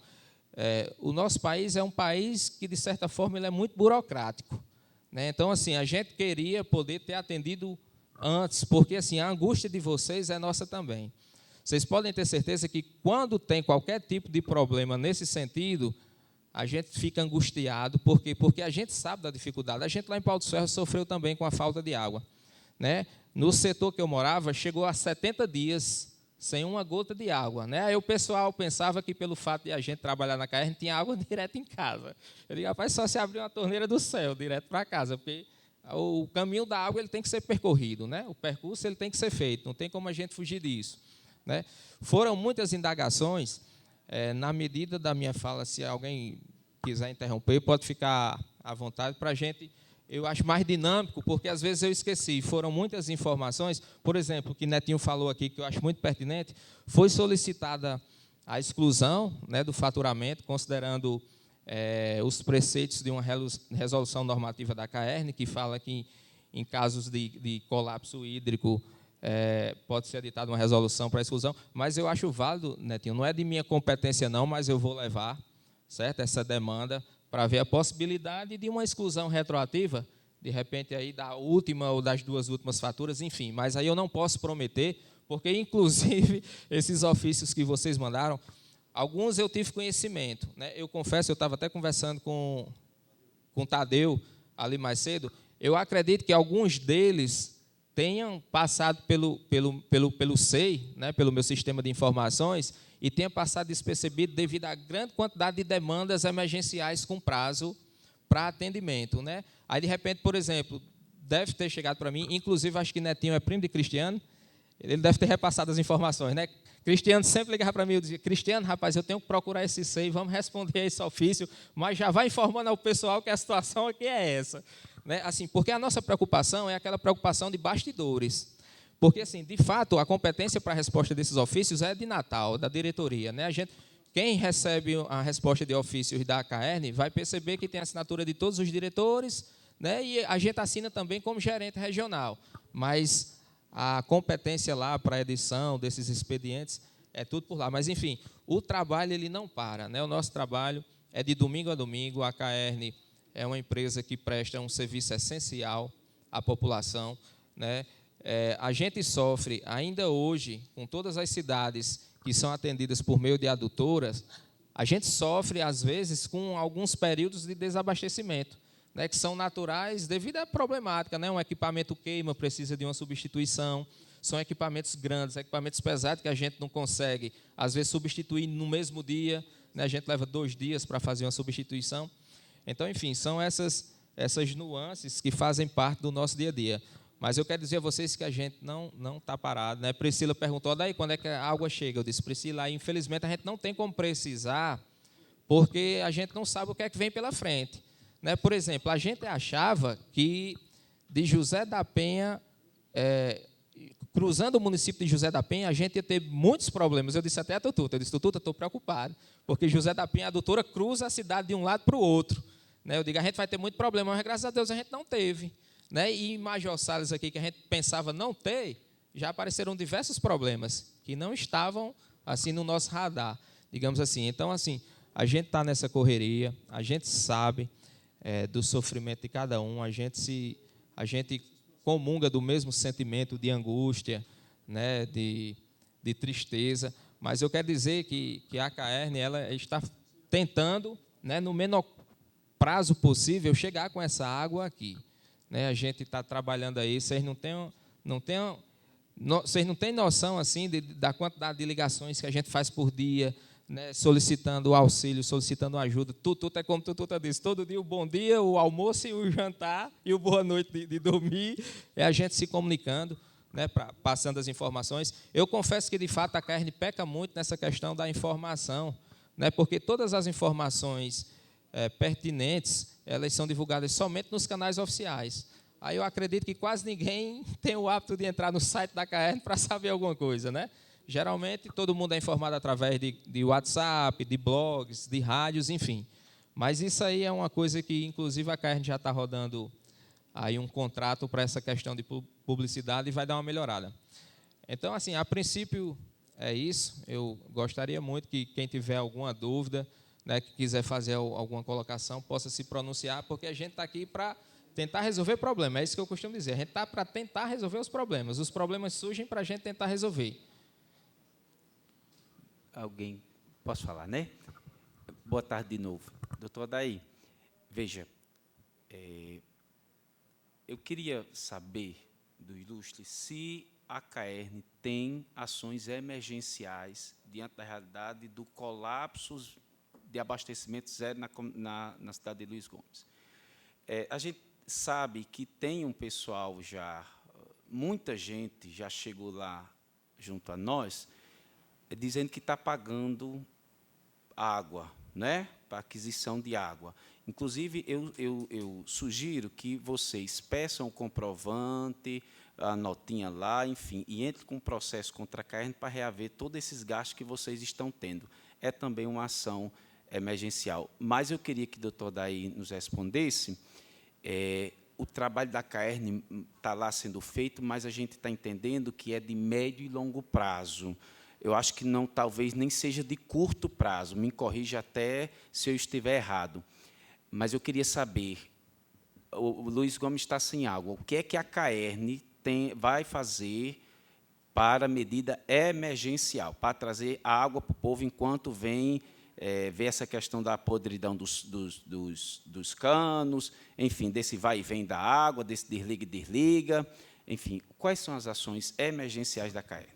Speaker 12: o nosso país é um país que, de certa forma, ele é muito burocrático, né? Então, assim, a gente queria poder ter atendido antes, porque assim, a angústia de vocês é nossa também. Vocês podem ter certeza que, quando tem qualquer tipo de problema nesse sentido, a gente fica angustiado. Por quê? Porque a gente sabe da dificuldade. A gente lá em Pau dos Ferros sofreu também com a falta de água, né? No setor que eu morava, chegou a 70 dias sem uma gota de água, né? Aí o pessoal pensava que, pelo fato de a gente trabalhar na CAERN, tinha água direto em casa. Eu digo, rapaz, só se abrir uma torneira do céu, direto para casa, porque o caminho da água ele tem que ser percorrido, né? O percurso ele tem que ser feito, não tem como a gente fugir disso, né? Foram muitas indagações. Na medida da minha fala, se alguém quiser interromper, pode ficar à vontade para a gente. Eu acho mais dinâmico, porque às vezes eu esqueci. Foram muitas informações. Por exemplo, o que Netinho falou aqui, que eu acho muito pertinente, foi solicitada a exclusão, né, do faturamento, considerando os preceitos de uma resolução normativa da CAERN, que fala que, em casos de colapso hídrico, pode ser editada uma resolução para exclusão. Mas eu acho válido, Netinho, não é de minha competência não, mas eu vou levar, certo, essa demanda, para ver a possibilidade de uma exclusão retroativa, de repente, aí, da última ou das 2 últimas faturas, enfim. Mas aí eu não posso prometer, porque, inclusive, esses ofícios que vocês mandaram, alguns eu tive conhecimento, né? Eu confesso, eu estava até conversando com o Tadeu, ali mais cedo, eu acredito que alguns deles tenham passado pelo SEI, né, pelo meu sistema de informações, e tenha passado despercebido devido à grande quantidade de demandas emergenciais com prazo para atendimento, né? Aí, de repente, por exemplo, deve ter chegado para mim, inclusive, acho que Netinho é primo de Cristiano, ele deve ter repassado as informações, né? Cristiano sempre ligava para mim e dizia, Cristiano, rapaz, eu tenho que procurar esse SEI, vamos responder a esse ofício, mas já vai informando ao pessoal que a situação aqui é essa, né? Assim, porque a nossa preocupação é aquela preocupação de bastidores. Porque, assim, de fato, a competência para a resposta desses ofícios é de Natal, da diretoria, né? Quem recebe a resposta de ofícios da CAERN vai perceber que tem a assinatura de todos os diretores, né? E a gente assina também como gerente regional. Mas a competência lá para a edição desses expedientes é tudo por lá. Mas, enfim, o trabalho ele não para, né? O nosso trabalho é de domingo a domingo. A CAERN é uma empresa que presta um serviço essencial à população, né? A gente sofre, ainda hoje, com todas as cidades que são atendidas por meio de adutoras, a gente sofre, às vezes, com alguns períodos de desabastecimento, né, que são naturais devido à problemática, né? Um equipamento queima, precisa de uma substituição, são equipamentos grandes, equipamentos pesados que a gente não consegue, às vezes, substituir no mesmo dia, né? A gente leva 2 dias para fazer uma substituição. Então, enfim, são essas nuances que fazem parte do nosso dia a dia. Mas eu quero dizer a vocês que a gente não está parado, né? Priscila perguntou, daí quando é que a água chega? Eu disse, Priscila, infelizmente a gente não tem como precisar, porque a gente não sabe o que é que vem pela frente, né? Por exemplo, a gente achava que de José da Penha, cruzando o município de José da Penha, a gente ia ter muitos problemas. Eu disse até a Tututa, estou preocupado, porque José da Penha, a doutora, cruza a cidade de um lado para o outro, né? Eu digo, a gente vai ter muito problema, mas graças a Deus a gente não teve, né? E em Major Salles aqui, que a gente pensava não ter, já apareceram diversos problemas que não estavam assim no nosso radar, digamos assim. Então, assim, a gente está nessa correria, a gente sabe do sofrimento de cada um, a gente comunga do mesmo sentimento de angústia, né? de tristeza, mas eu quero dizer que a CAERN ela está tentando, né, no menor prazo possível, chegar com essa água aqui. Né, a gente está trabalhando aí, vocês não têm noção assim da quantidade de ligações que a gente faz por dia, né, solicitando auxílio, solicitando ajuda. Tudo é como Tututa disse, todo dia o bom dia, o almoço e o jantar, e o boa noite de dormir, é a gente se comunicando, né, passando as informações. Eu confesso que, de fato, a CAERN peca muito nessa questão da informação, né, porque todas as informações pertinentes, elas são divulgadas somente nos canais oficiais. Aí eu acredito que quase ninguém tem o hábito de entrar no site da CAERN para saber alguma coisa, né? Geralmente, todo mundo é informado através de WhatsApp, de blogs, de rádios, enfim. Mas isso aí é uma coisa que, inclusive, a CAERN já está rodando aí um contrato para essa questão de publicidade e vai dar uma melhorada. Então, assim, a princípio é isso. Eu gostaria muito que quem tiver alguma dúvida, né, que quiser fazer alguma colocação, possa se pronunciar, porque a gente está aqui para tentar resolver problemas. É isso que eu costumo dizer. A gente está para tentar resolver os problemas. Os problemas surgem para a gente tentar resolver.
Speaker 13: Alguém, posso falar, né? Boa tarde de novo. Doutor Adair, veja, eu queria saber do ilustre se a CAERN tem ações emergenciais diante da realidade do colapso de abastecimento zero na cidade de Luiz Gomes. A gente sabe que tem um pessoal já, muita gente já chegou lá junto a nós, dizendo que está pagando água, né, para aquisição de água. Inclusive, eu sugiro que vocês peçam o comprovante, a notinha lá, enfim, e entrem com um processo contra a CAERN para reaver todos esses gastos que vocês estão tendo. É também uma ação emergencial. Mas eu queria que o doutor Adair nos respondesse. O trabalho da CAERN está lá sendo feito, mas a gente está entendendo que é de médio e longo prazo. Eu acho que não, talvez nem seja de curto prazo. Me corrija até se eu estiver errado. Mas eu queria saber, o Luiz Gomes está sem água. O que é que a CAERN vai fazer para medida emergencial, para trazer água para o povo enquanto vem ver essa questão da podridão dos canos, enfim, desse vai e vem da água, desse desliga e desliga, enfim, quais são as ações emergenciais da CAERN?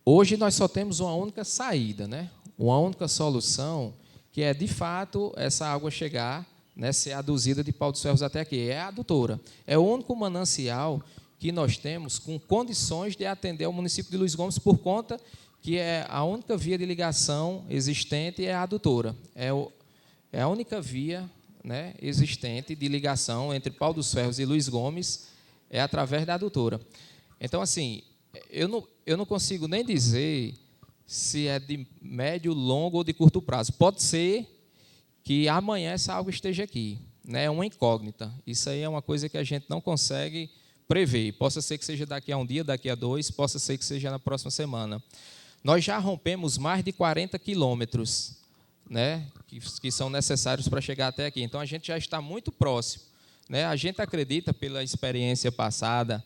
Speaker 12: Hoje nós só temos uma única saída, né? Uma única solução, que é, de fato, essa água chegar, né, ser aduzida de Pau dos Ferros até aqui. É a adutora. É o único manancial que nós temos com condições de atender ao município de Luiz Gomes, por conta que é a única via de ligação existente é a adutora. É a única via, né, existente de ligação entre Pau dos Ferros e Luiz Gomes, é através da adutora. Então, assim, eu não consigo nem dizer se é de médio, longo ou de curto prazo. Pode ser que amanhã essa água esteja aqui, né? É uma incógnita. Isso aí é uma coisa que a gente não consegue prever. Possa ser que seja daqui a um dia, daqui a 2, possa ser que seja na próxima semana. Nós já rompemos mais de 40 quilômetros, né, que são necessários para chegar até aqui. Então, a gente já está muito próximo, né? A gente acredita, pela experiência passada,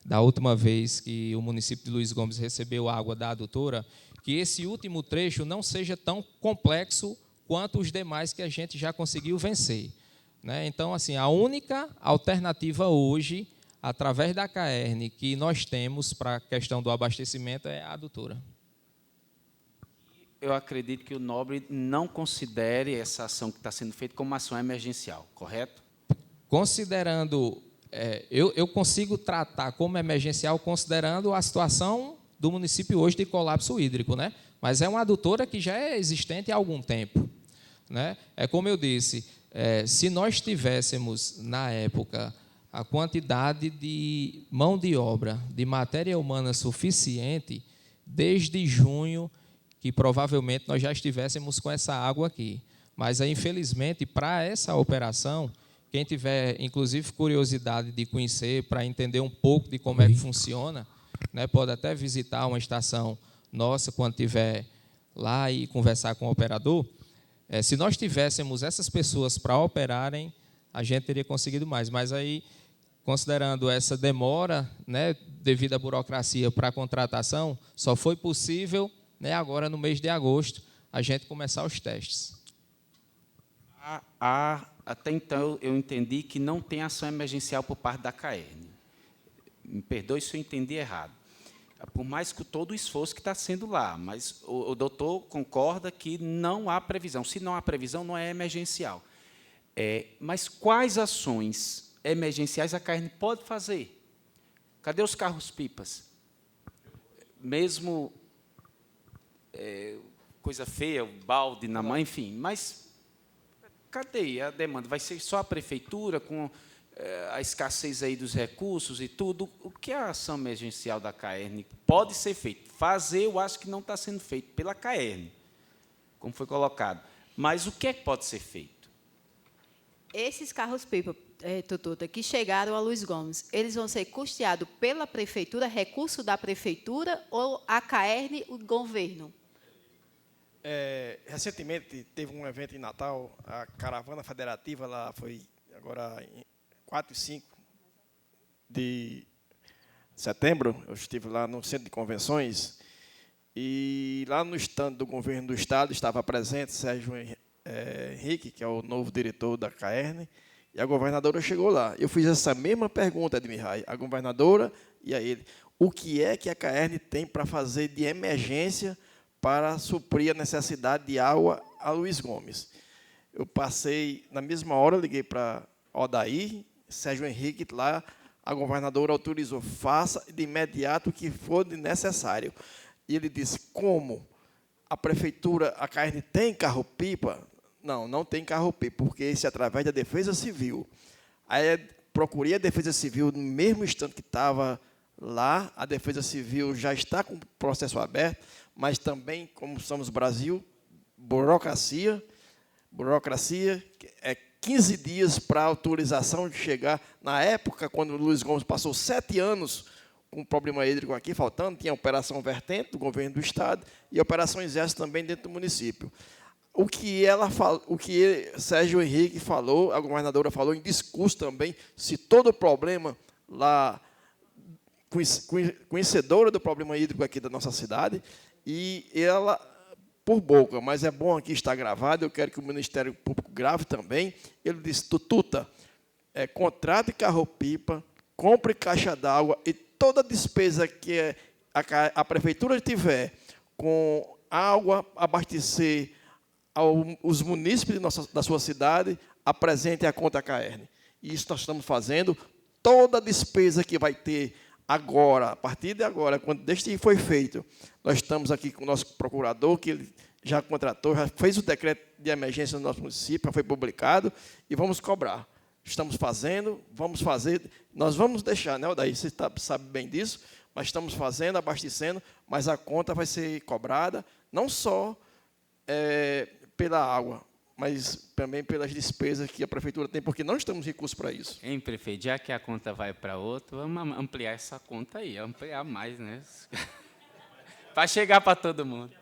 Speaker 12: da última vez que o município de Luiz Gomes recebeu água da adutora, que esse último trecho não seja tão complexo quanto os demais que a gente já conseguiu vencer, né? Então, assim, a única alternativa hoje, através da CAERN, que nós temos para a questão do abastecimento é a adutora.
Speaker 13: Eu acredito que o Nobre não considere essa ação que está sendo feita como uma ação emergencial, correto?
Speaker 12: Considerando, eu consigo tratar como emergencial considerando a situação do município hoje de colapso hídrico, né? Mas é uma adutora que já é existente há algum tempo, né? É como eu disse, se nós tivéssemos, na época, a quantidade de mão de obra, de matéria humana suficiente, desde junho, que provavelmente nós já estivéssemos com essa água aqui. Mas, infelizmente, para essa operação, quem tiver, inclusive, curiosidade de conhecer, para entender um pouco de como é que funciona, né, pode até visitar uma estação nossa quando estiver lá e conversar com o operador. Se nós tivéssemos essas pessoas para operarem, a gente teria conseguido mais. Mas aí, considerando essa demora, né, devido à burocracia para a contratação, só foi possível, né, agora no mês de agosto, a gente começar os testes.
Speaker 13: Até então, eu entendi que não tem ação emergencial por parte da CAERN. Me perdoe se eu entendi errado. Por mais que todo o esforço que está sendo lá, mas o doutor concorda que não há previsão. Se não há previsão, não é emergencial. Mas quais ações emergenciais a CAERN pode fazer? Cadê os carros-pipas? Mesmo coisa feia, o balde na mão, enfim, mas cadê a demanda? Vai ser só a prefeitura com a escassez aí dos recursos e tudo, o que a ação emergencial da CAERN pode ser feito? Fazer, eu acho que não está sendo feito pela CAERN, como foi colocado. Mas o que é que pode ser feito?
Speaker 2: Esses carros-pipa, Tututa, que chegaram a Luiz Gomes, eles vão ser custeados pela prefeitura, recurso da prefeitura, ou a CAERN, o governo?
Speaker 3: Recentemente teve um evento em Natal, a caravana federativa lá foi agora em 4 e 5 de setembro, eu estive lá no centro de convenções, e lá no estande do governo do estado estava presente Sérgio Henrique, que é o novo diretor da CAERN, e a governadora chegou lá. Eu fiz essa mesma pergunta, Edmir Rai, a governadora e a ele. O que é que a CAERN tem para fazer de emergência para suprir a necessidade de água a Luiz Gomes? Eu passei, na mesma hora, liguei para Odair, Sérgio Henrique, lá, a governadora autorizou, faça de imediato o que for necessário. E ele disse, como? A prefeitura, a CAERN tem carro-pipa? Não, não tem carro-pipa, porque isso é através da Defesa Civil. Aí procurei a Defesa Civil no mesmo instante que estava lá, a Defesa Civil já está com o processo aberto, mas também, como somos Brasil, burocracia, é 15 dias para a autorização de chegar. Na época, quando o Luiz Gomes passou 7 anos com um problema hídrico aqui, faltando, tinha a Operação Vertente, do governo do Estado, e a Operação Exército também dentro do município. O que Sérgio Henrique falou, a governadora falou em discurso também, se todo o problema lá, conhecedora do problema hídrico aqui da nossa cidade, e ela, por boca, mas é bom aqui estar gravado, eu quero que o Ministério Público grave também, ele disse, Tututa, contrate carro-pipa, compre caixa d'água e toda despesa que a prefeitura tiver com água, abastecer os munícipes da sua cidade, apresente a conta CAERN. E isso nós estamos fazendo. Toda a despesa que vai ter agora, a partir de agora, quando este foi feito, nós estamos aqui com o nosso procurador, que ele já contratou, já fez o decreto de emergência no nosso município, já foi publicado, e vamos cobrar. Estamos fazendo, vamos fazer, nós vamos deixar, né, Odair, você sabe bem disso, mas estamos fazendo, abastecendo, mas a conta vai ser cobrada, não só pela água, mas também pelas despesas que a prefeitura tem, porque não temos recursos para isso.
Speaker 13: Hein, prefeito, já que a conta vai para outro, vamos ampliar essa conta aí, ampliar mais, né? Para chegar para todo mundo.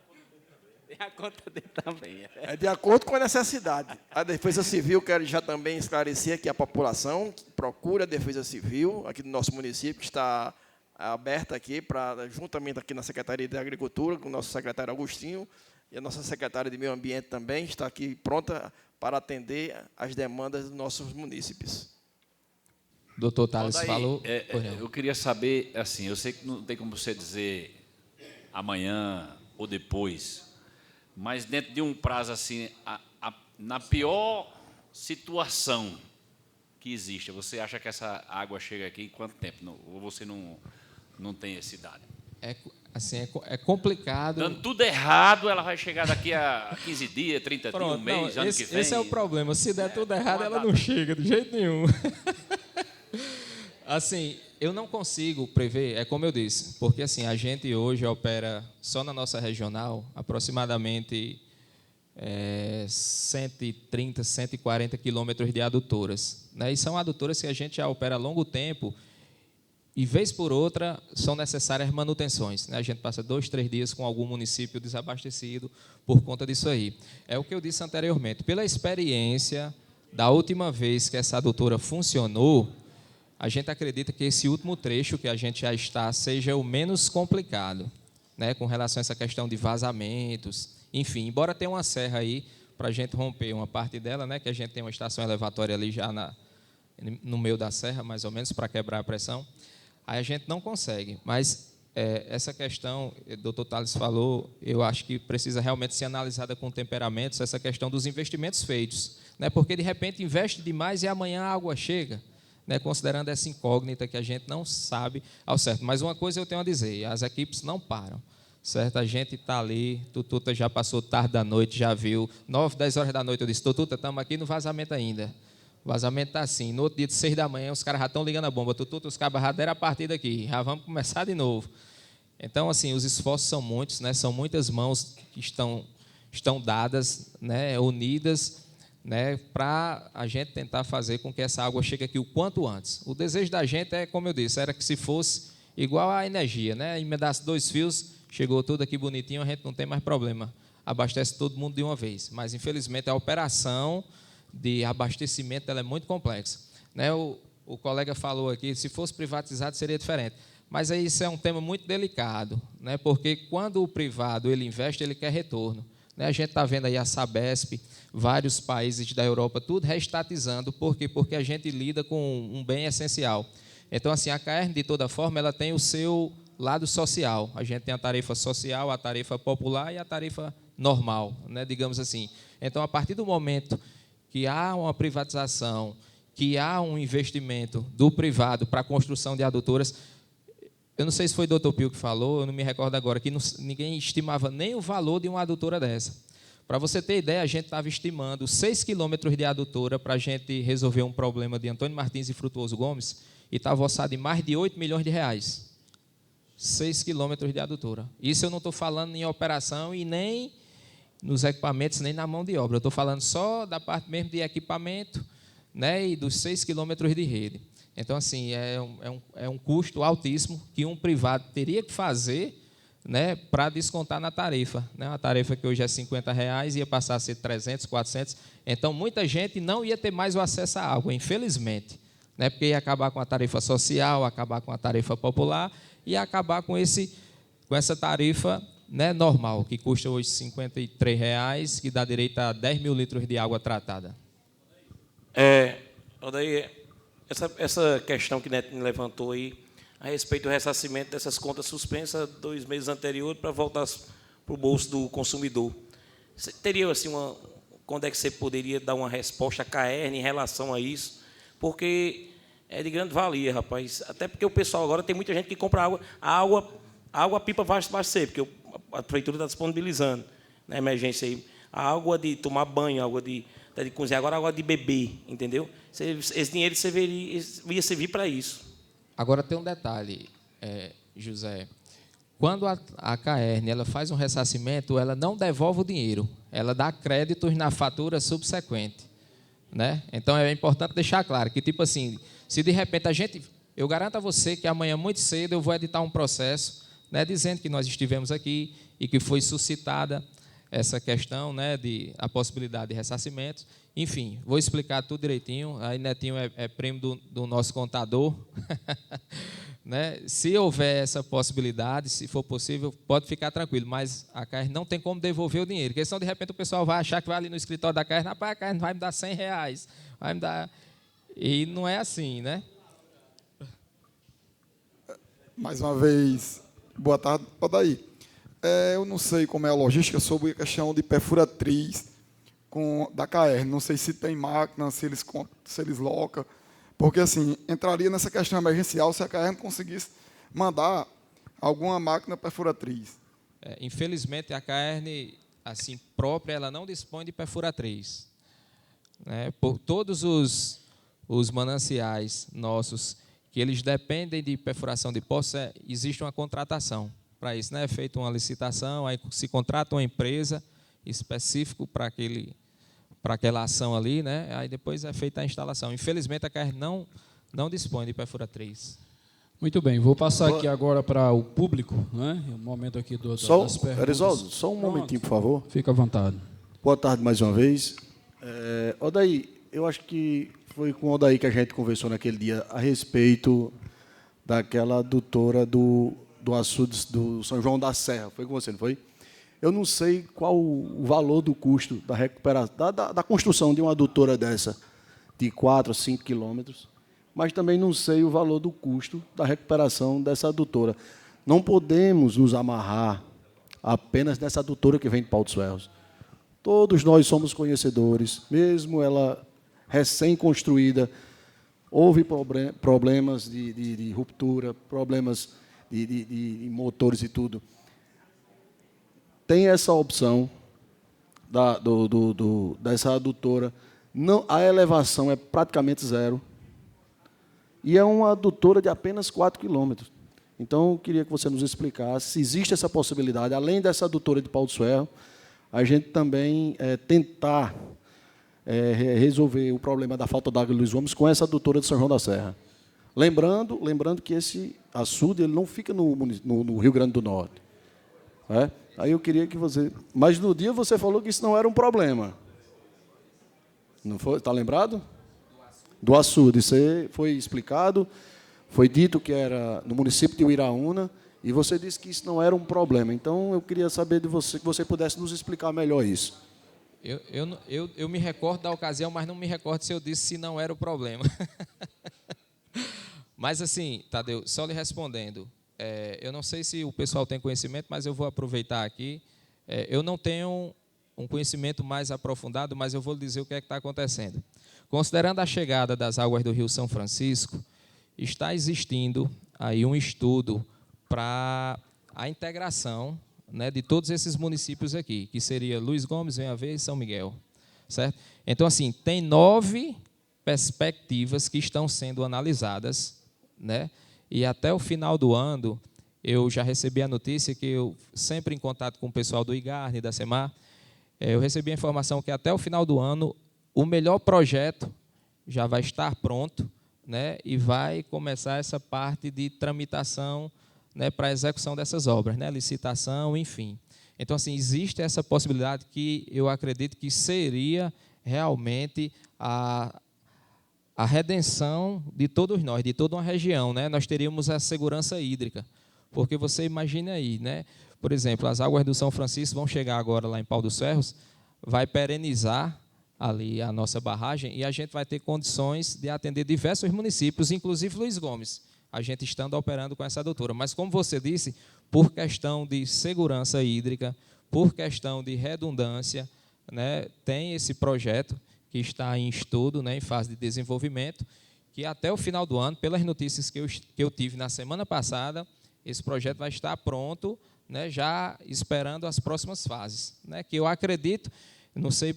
Speaker 13: Tem a conta dele também.
Speaker 3: É de acordo com a necessidade. A Defesa Civil, quero já também esclarecer aqui a população, que procura a Defesa Civil, aqui do nosso município, que está aberta aqui, juntamente aqui na Secretaria de Agricultura, com o nosso secretário Agostinho, e a nossa secretária de Meio Ambiente também está aqui pronta para atender as demandas dos nossos munícipes.
Speaker 12: Doutor Thales falou...
Speaker 9: eu queria saber, assim, eu sei que não tem como você dizer amanhã ou depois, mas dentro de um prazo assim, na pior situação que existe, você acha que essa água chega aqui em quanto tempo? Ou você não tem esse dado?
Speaker 12: É complicado.
Speaker 9: Dando tudo errado, ela vai chegar daqui a 15 dias, 30 dias, um mês, ano que vem.
Speaker 12: Esse é o problema. Se der tudo errado, ela não chega de jeito nenhum. Assim, eu não consigo prever, é como eu disse, porque assim, a gente hoje opera só na nossa regional aproximadamente 130, 140 quilômetros de adutoras, né? E são adutoras que a gente já opera há longo tempo e, vez por outra, são necessárias manutenções, né? A gente passa 2, 3 dias com algum município desabastecido por conta disso aí. É o que eu disse anteriormente. Pela experiência da última vez que essa adutora funcionou, a gente acredita que esse último trecho que a gente já está seja o menos complicado, né? Com relação a essa questão de vazamentos, enfim. Embora tenha uma serra aí para a gente romper uma parte dela, né? Que a gente tem uma estação elevatória ali já no meio da serra, mais ou menos, para quebrar a pressão. Aí a gente não consegue, mas essa questão, o doutor Thales falou, eu acho que precisa realmente ser analisada com temperamentos, essa questão dos investimentos feitos, né? Porque, de repente, investe demais e amanhã a água chega, né? Considerando essa incógnita que a gente não sabe ao certo. Mas uma coisa eu tenho a dizer, as equipes não param, certo? A gente está ali, Tututa já passou tarde da noite, já viu, 9, 10 horas da noite, eu disse, Tututa, estamos aqui no vazamento ainda. O vazamento está assim. No outro dia de 6 da manhã, os caras já estão ligando a bomba. Os cabas já deram a partida aqui. Já vamos começar de novo. Então, assim, os esforços são muitos, né? São muitas mãos que estão dadas, né? Unidas, né? Para a gente tentar fazer com que essa água chegue aqui o quanto antes. O desejo da gente é, como eu disse, era que se fosse igual à energia, né? Emendasse 2 fios, chegou tudo aqui bonitinho, a gente não tem mais problema. Abastece todo mundo de uma vez. Mas, infelizmente, a operação de abastecimento ela é muito complexa. Né? O colega falou aqui, se fosse privatizado seria diferente. Mas aí isso é um tema muito delicado, né? Porque quando o privado ele investe, ele quer retorno. Né? A gente está vendo aí a Sabesp, vários países da Europa, tudo reestatizando. Por quê? Porque a gente lida com um bem essencial. Então, assim, a CAERN, de toda forma, ela tem o seu lado social. A gente tem a tarifa social, a tarifa popular e a tarifa normal, né? Digamos assim. Então, a partir do momento que há uma privatização, que há um investimento do privado para a construção de adutoras, eu não sei se foi o doutor Pio que falou, eu não me recordo agora, que ninguém estimava nem o valor de uma adutora dessa. Para você ter ideia, a gente estava estimando 6 quilômetros de adutora para a gente resolver um problema de Antônio Martins e Frutuoso Gomes, e estava orçado em mais de 8 milhões de reais. 6 quilômetros de adutora. Isso eu não estou falando em operação e nem nos equipamentos, nem na mão de obra. Eu estou falando só da parte mesmo de equipamento, né, e dos 6 quilômetros de rede. Então, assim, é um custo altíssimo que um privado teria que fazer, né, para descontar na tarifa. Né? A tarifa que hoje é R$50 ia passar a ser 300, 400. Então, muita gente não ia ter mais o acesso à água, infelizmente. Né, porque ia acabar com a tarifa social, acabar com a tarifa popular e acabar com essa tarifa, né, normal, que custa hoje R$53, que dá direito a 10 mil litros de água tratada.
Speaker 7: Daí, essa questão que Netinho levantou aí, a respeito do ressarcimento dessas contas suspensas 2 meses anteriores para voltar para o bolso do consumidor. Você teria, assim, quando é que você poderia dar uma resposta à CAERN em relação a isso? Porque é de grande valia, rapaz. Até porque o pessoal agora tem muita gente que compra água, a água pipa vai ser, porque a prefeitura está disponibilizando na emergência aí. A água de tomar banho, água de cozinhar, agora água de beber, entendeu? Esse dinheiro ia servir para isso.
Speaker 12: Agora tem um detalhe, José. Quando a CAERN ela faz um ressarcimento, ela não devolve o dinheiro, ela dá créditos na fatura subsequente. Né? Então, é importante deixar claro que, tipo assim, se de repente eu garanto a você que amanhã, muito cedo, eu vou editar um processo, né, dizendo que nós estivemos aqui e que foi suscitada essa questão, né, a possibilidade de ressarcimento. Enfim, vou explicar tudo direitinho. Aí Netinho é prêmio do nosso contador. Né? Se houver essa possibilidade, se for possível, pode ficar tranquilo, mas a CAERN não tem como devolver o dinheiro, porque senão, de repente, o pessoal vai achar que vai ali no escritório da CAERN, rapaz, a CAERN vai me dar R$100, vai me dar... E não é assim, né?
Speaker 6: Mais uma vez, boa tarde. Daí, eu não sei como é a logística sobre a questão de perfuratriz da CAERN, não sei se tem máquina, se eles locam, porque, assim, entraria nessa questão emergencial se a CAERN conseguisse mandar alguma máquina perfuratriz.
Speaker 12: Infelizmente, a CAERN, assim, própria, ela não dispõe de perfuratriz. Né? Por todos os mananciais nossos, que eles dependem de perfuração de poços, existe uma contratação para isso. Né? É feita uma licitação, aí se contrata uma empresa específica para aquela ação ali, né? Aí depois é feita a instalação. Infelizmente, a CAERN não dispõe de perfuratriz.
Speaker 1: Muito bem, vou passar aqui agora para o público, né? O momento aqui das perguntas.
Speaker 10: Erisoldo, só um momentinho, por favor.
Speaker 1: Fica à vontade.
Speaker 10: Boa tarde mais uma vez. Odaí, eu acho que foi com o Odaí que a gente conversou naquele dia a respeito daquela adutora do açude do São João da Serra. Foi com você, não foi? Eu não sei qual o valor do custo da recuperação, da construção de uma adutora dessa, de 4 a 5 quilômetros, mas também não sei o valor do custo da recuperação dessa adutora. Não podemos nos amarrar apenas nessa adutora que vem de Pau dos Ferros. Todos nós somos conhecedores, mesmo ela recém-construída, houve problemas de ruptura, problemas de motores e tudo. Tem essa opção dessa adutora Não, a elevação é praticamente zero. E é uma adutora de apenas 4 quilômetros. Então, eu queria que você nos explicasse se existe essa possibilidade, além dessa adutora de Pau do Ferro, a gente também tentar resolver o problema da falta d'água de Luiz Gomes com essa adutora de São João da Serra. Lembrando que esse açude ele não fica no Rio Grande do Norte. Aí eu queria que você... Mas no dia você falou que isso não era um problema. Não foi? Está lembrado? Do açude. Isso foi explicado, foi dito que era no município de Uiraúna, e você disse que isso não era um problema. Então, eu queria saber de você, que você pudesse nos explicar melhor isso.
Speaker 12: Eu me recordo da ocasião, mas não me recordo se eu disse se não era o problema. Mas, assim, Tadeu, só lhe respondendo, eu não sei se o pessoal tem conhecimento, mas eu vou aproveitar aqui. Eu não tenho um conhecimento mais aprofundado, mas eu vou lhe dizer o que é que está acontecendo. Considerando a chegada das águas do Rio São Francisco, está existindo aí um estudo para a integração, né, de todos esses municípios aqui, que seria Luiz Gomes, Venha Ver e São Miguel. Certo? Então, assim, tem 9 perspectivas que estão sendo analisadas, né? E até o final do ano, eu já recebi a notícia que eu, sempre em contato com o pessoal do IGARNE, da SEMAR, eu recebi a informação que até o final do ano, o melhor projeto já vai estar pronto, né? E vai começar essa parte de tramitação, né, para a execução dessas obras, né? Licitação, enfim. Então, assim, existe essa possibilidade que eu acredito que seria realmente a redenção de todos nós, de toda uma região, né? Nós teríamos a segurança hídrica, porque você imagina aí, né? Por exemplo, as águas do São Francisco vão chegar agora lá em Pau dos Ferros, vai perenizar ali a nossa barragem e a gente vai ter condições de atender diversos municípios, inclusive Luiz Gomes, a gente estando operando com essa adutora. Mas, como você disse, por questão de segurança hídrica, por questão de redundância, né, tem esse projeto que está em estudo, né, em fase de desenvolvimento, que até o final do ano, pelas notícias que eu tive na semana passada, esse projeto vai estar pronto, né, já esperando as próximas fases, né, que eu acredito, não sei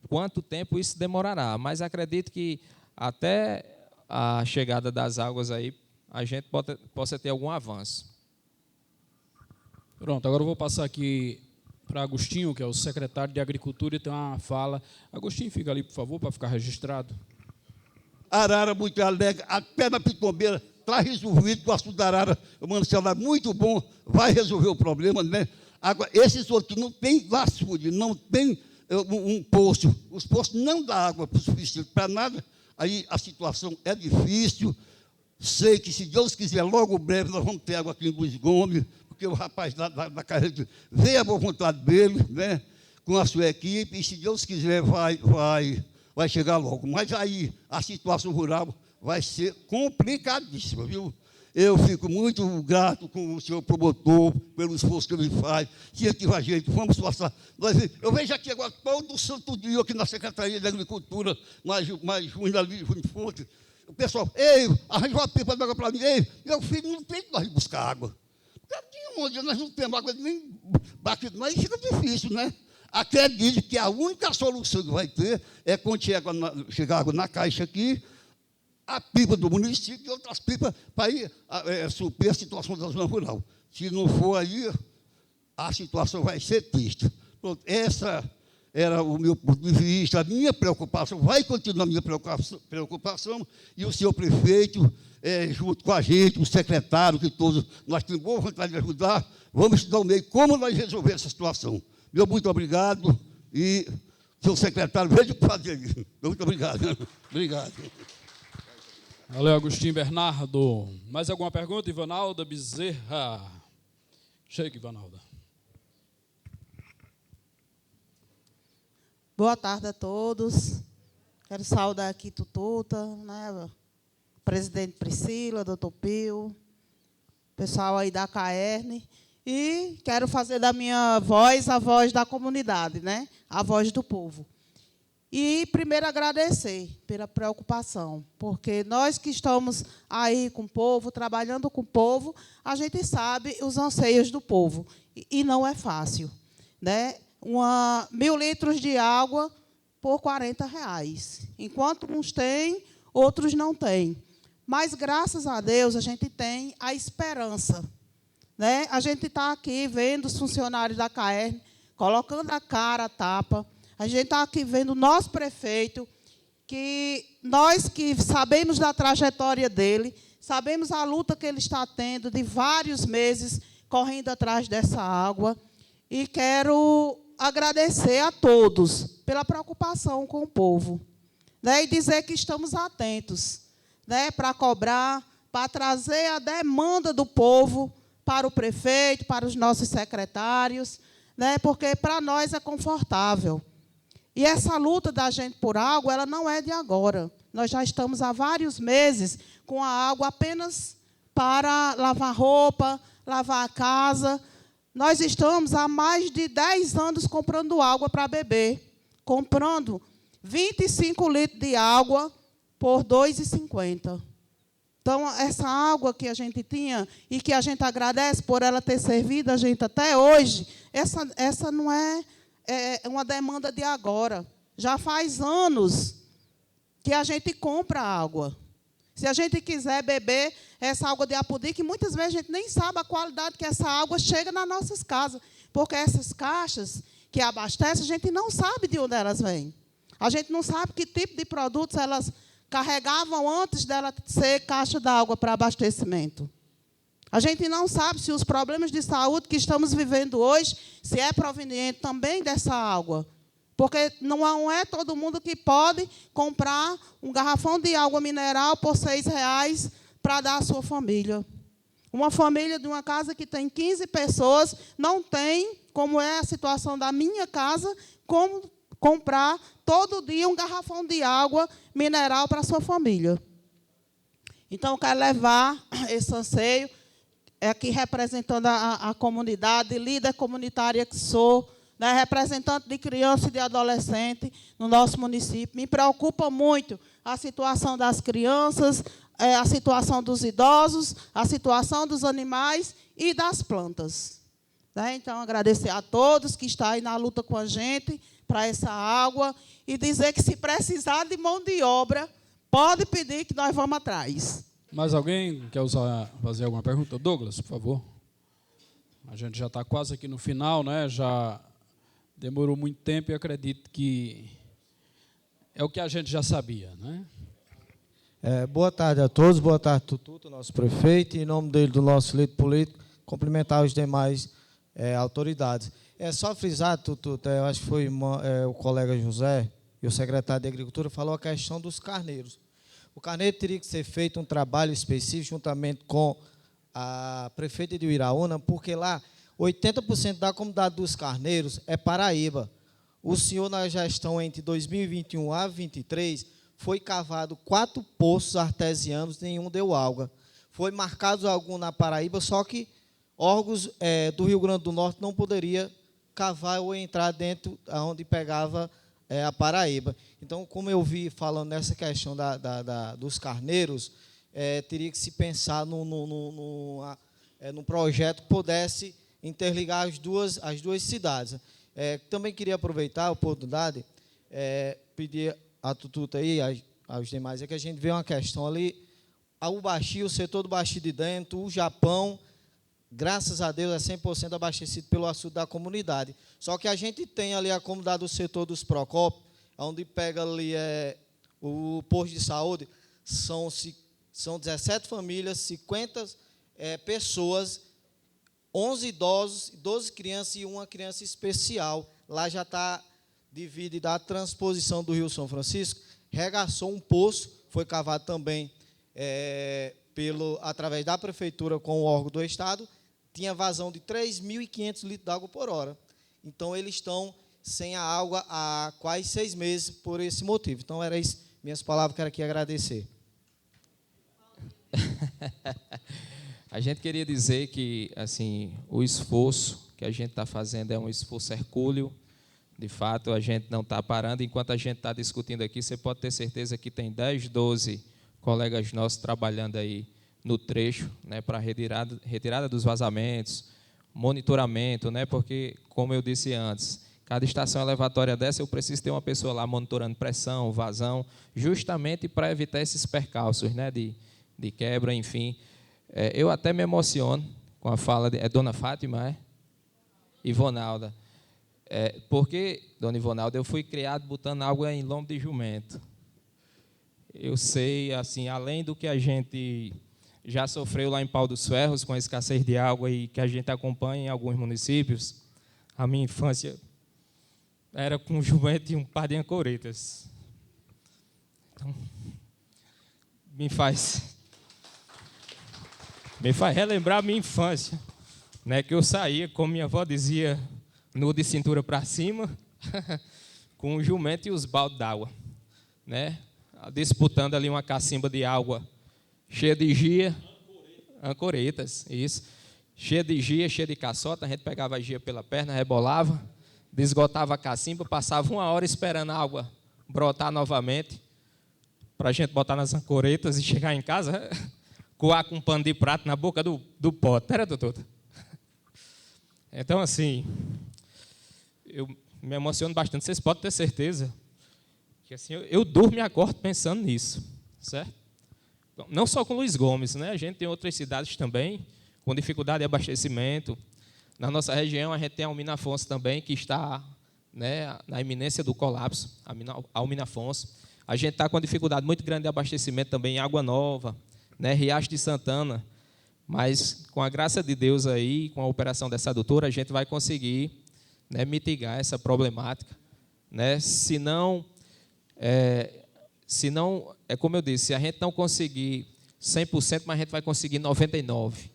Speaker 12: quanto tempo isso demorará, mas acredito que até a chegada das águas aí, a gente possa ter algum avanço.
Speaker 1: Pronto, agora eu vou passar aqui para Agostinho, que é o secretário de Agricultura, e tem uma fala. Agostinho, fica ali, por favor, para ficar registrado.
Speaker 14: Arara muito alegre, até na Pitombeira, está resolvido com o açude da Arara, o manancial é muito bom, vai resolver o problema, né? Agora, esses outros não tem açude, não tem um poço, os poços não dão água suficiente para nada, aí a situação é difícil. Sei que, se Deus quiser, logo breve nós vamos ter água aqui em Luiz Gomes, porque o rapaz da carreira veio a boa vontade dele, né, com a sua equipe, e, se Deus quiser, vai chegar logo. Mas aí a situação rural vai ser complicadíssima, viu? Eu fico muito grato com o senhor promotor pelo esforço que ele faz. Se aqui a gente, vamos passar. Eu vejo aqui agora todo santo dia aqui na Secretaria de Agricultura, mais junho ali, Junho Fonte. O pessoal, ei, arranjou uma pipa de água para mim. Ei, meu filho, não tem que nós buscar água. Porque aqui onde nós não temos água nem batido, mas fica difícil, né? Acredito que a única solução que vai ter é quando chegar água na caixa aqui, a pipa do município e outras pipas para ir suprir a situação da zona rural. Se não for aí, a situação vai ser triste. Pronto, essa era o meu ponto de vista, a minha preocupação, vai continuar a minha preocupação, e o senhor prefeito, junto com a gente, o secretário, que todos nós temos boa vontade de ajudar, vamos estudar o meio como nós resolver essa situação. Meu muito obrigado, e, senhor secretário, veja o que fazer. Muito obrigado. Obrigado.
Speaker 1: Valeu, Agostinho Bernardo. Mais alguma pergunta, Ivanalda Bezerra? Chega, Ivanalda.
Speaker 15: Boa tarde a todos. Quero saudar aqui Tututa, né, presidente Priscila, doutor Pio, pessoal aí da CAERN, e quero fazer da minha voz a voz da comunidade, né, a voz do povo. E, primeiro, agradecer pela preocupação, porque nós que estamos aí com o povo, trabalhando com o povo, a gente sabe os anseios do povo, e não é fácil, né? 1.000 litros de água por R$40. Enquanto uns têm, outros não têm. Mas, graças a Deus, a gente tem a esperança. Né? A gente está aqui vendo os funcionários da CAERN colocando a cara a tapa. A gente está aqui vendo o nosso prefeito, que nós que sabemos da trajetória dele, sabemos a luta que ele está tendo de vários meses correndo atrás dessa água. E quero agradecer a todos pela preocupação com o povo. Né? E dizer que estamos atentos, né? Para cobrar, para trazer a demanda do povo para o prefeito, para os nossos secretários, né? Porque para nós é confortável. E essa luta da gente por água, ela não é de agora. Nós já estamos há vários meses com a água apenas para lavar roupa, lavar a casa. Nós estamos há mais de 10 anos comprando água para beber, comprando 25 litros de água por R$ 2,50. Então, essa água que a gente tinha e que a gente agradece por ela ter servido a gente até hoje, essa não é uma demanda de agora. Já faz anos que a gente compra água. Se a gente quiser beber essa água de Apodi, que muitas vezes a gente nem sabe a qualidade que essa água chega nas nossas casas, porque essas caixas que abastecem, a gente não sabe de onde elas vêm. A gente não sabe que tipo de produtos elas carregavam antes dela ser caixa d'água para abastecimento. A gente não sabe se os problemas de saúde que estamos vivendo hoje, se é proveniente também dessa água. Porque não é todo mundo que pode comprar um garrafão de água mineral por R$ 6 para dar à sua família. Uma família de uma casa que tem 15 pessoas não tem, como é a situação da minha casa, como comprar todo dia um garrafão de água mineral para a sua família. Então, eu quero levar esse anseio, aqui representando a comunidade, líder comunitária que sou, né, representante de criança e de adolescente no nosso município. Me preocupa muito a situação das crianças, a situação dos idosos, a situação dos animais e das plantas. Né? Então, agradecer a todos que estão aí na luta com a gente para essa água e dizer que, se precisar de mão de obra, pode pedir que nós vamos atrás.
Speaker 1: Mais alguém quer fazer alguma pergunta? Douglas, por favor. A gente já está quase aqui no final, né? Já demorou muito tempo e acredito que é o que a gente já sabia, né?
Speaker 16: Boa tarde a todos, boa tarde, Tututa, nosso prefeito, em nome dele, do nosso líder político, cumprimentar os demais autoridades. É só frisar, Tututa, eu acho que foi o colega José e o secretário de Agricultura falou a questão dos carneiros. O carneiro teria que ser feito um trabalho específico juntamente com a prefeita de Uiraúna, porque lá 80% da comunidade dos carneiros é Paraíba. O senhor, na gestão entre 2021 a 2023, foi cavado 4 poços artesianos, nenhum deu água. Foi marcado algum na Paraíba, só que órgãos do Rio Grande do Norte não poderia cavar ou entrar dentro onde pegava a Paraíba. Então, como eu vi falando nessa questão dos carneiros, teria que se pensar num projeto que pudesse interligar as duas cidades. Também queria aproveitar a oportunidade, pedir a Tututa aí, aos demais, que a gente vê uma questão ali, o Baxi, o setor do Baxi de dentro, o Japão, graças a Deus, é 100% abastecido pelo açude da comunidade. Só que a gente tem ali a comunidade do setor dos Procópio, onde pega ali o posto de saúde, são 17 famílias, 50 pessoas, 11 idosos, 12 crianças e uma criança especial. Lá já está dividida a transposição do Rio São Francisco, regaçou um poço, foi cavado também através da prefeitura com o órgão do Estado, tinha vazão de 3.500 litros de água por hora. Então, eles estão sem a água há quase 6 meses por esse motivo. Então, era isso, minhas palavras, quero aqui agradecer.
Speaker 12: A gente queria dizer que, assim, o esforço que a gente está fazendo é um esforço hercúleo. De fato, a gente não está parando. Enquanto a gente está discutindo aqui, você pode ter certeza que tem 10, 12 colegas nossos trabalhando aí no trecho, né, para retirada dos vazamentos, monitoramento, né, porque, como eu disse antes, Cada estação elevatória dessa, eu preciso ter uma pessoa lá monitorando pressão, vazão, justamente para evitar esses percalços, né, de quebra, enfim. Eu até me emociono com a fala de... É Dona Fátima, é? Ivonalda. Porque, Dona Ivonalda, eu fui criado botando água em lombo de jumento. Eu sei, assim, além do que a gente já sofreu lá em Pau dos Ferros, com a escassez de água e que a gente acompanha em alguns municípios, a minha infância era com jumento e um par de ancoretas. Então, me faz relembrar a minha infância, né, que eu saía, como minha avó dizia, nu de cintura para cima, com o jumento e os baldes d'água, né, disputando ali uma cacimba de água cheia de gia, ancoretas, isso, cheia de gia, cheia de caçota, a gente pegava a gia pela perna, rebolava, desgotava a cacimba, passava 1 hora esperando a água brotar novamente, para a gente botar nas ancoretas e chegar em casa, coar com um pano de prato na boca do pote, era, doutor? Então, assim, eu me emociono bastante, vocês podem ter certeza que assim, eu durmo e acordo pensando nisso, certo? Não só com Luiz Gomes, né? A gente tem outras cidades também com dificuldade de abastecimento. Na nossa região, a gente tem a Almina Afonso também, que está, né, na iminência do colapso, a Almina Afonso. A gente está com dificuldade muito grande de abastecimento também em Água Nova, né, Riacho de Santana, mas com a graça de Deus aí, com a operação dessa doutora, a gente vai conseguir, né, mitigar essa problemática, né? Se não, é como eu disse, se a gente não conseguir 100%, mas a gente vai conseguir 99%,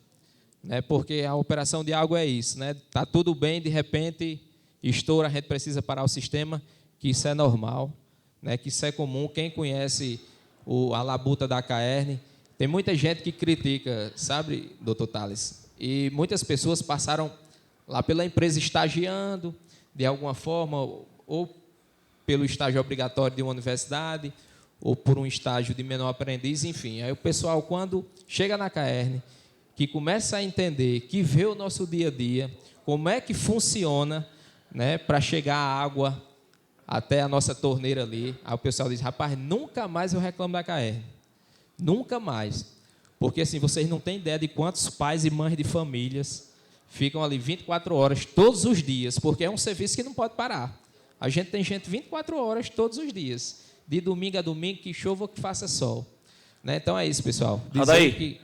Speaker 12: né? Porque a operação de água é isso, né? Tá tudo bem, de repente estoura, a gente precisa parar o sistema, que isso é normal, né? Que isso é comum. Quem conhece a labuta da Caerne, tem muita gente que critica, sabe, doutor Thales? E muitas pessoas passaram lá pela empresa estagiando, de alguma forma, ou pelo estágio obrigatório de uma universidade, ou por um estágio de menor aprendiz, enfim. Aí o pessoal, quando chega na Caerne, que começa a entender, que vê o nosso dia a dia, como é que funciona, né, para chegar a água até a nossa torneira ali, aí o pessoal diz, rapaz, nunca mais eu reclamo da Caerne. Nunca mais. Porque assim, vocês não têm ideia de quantos pais e mães de famílias ficam ali 24 horas todos os dias, porque é um serviço que não pode parar. A gente tem gente 24 horas todos os dias, de domingo a domingo, que chova ou que faça sol. Né? Então é isso, pessoal.
Speaker 7: Daí,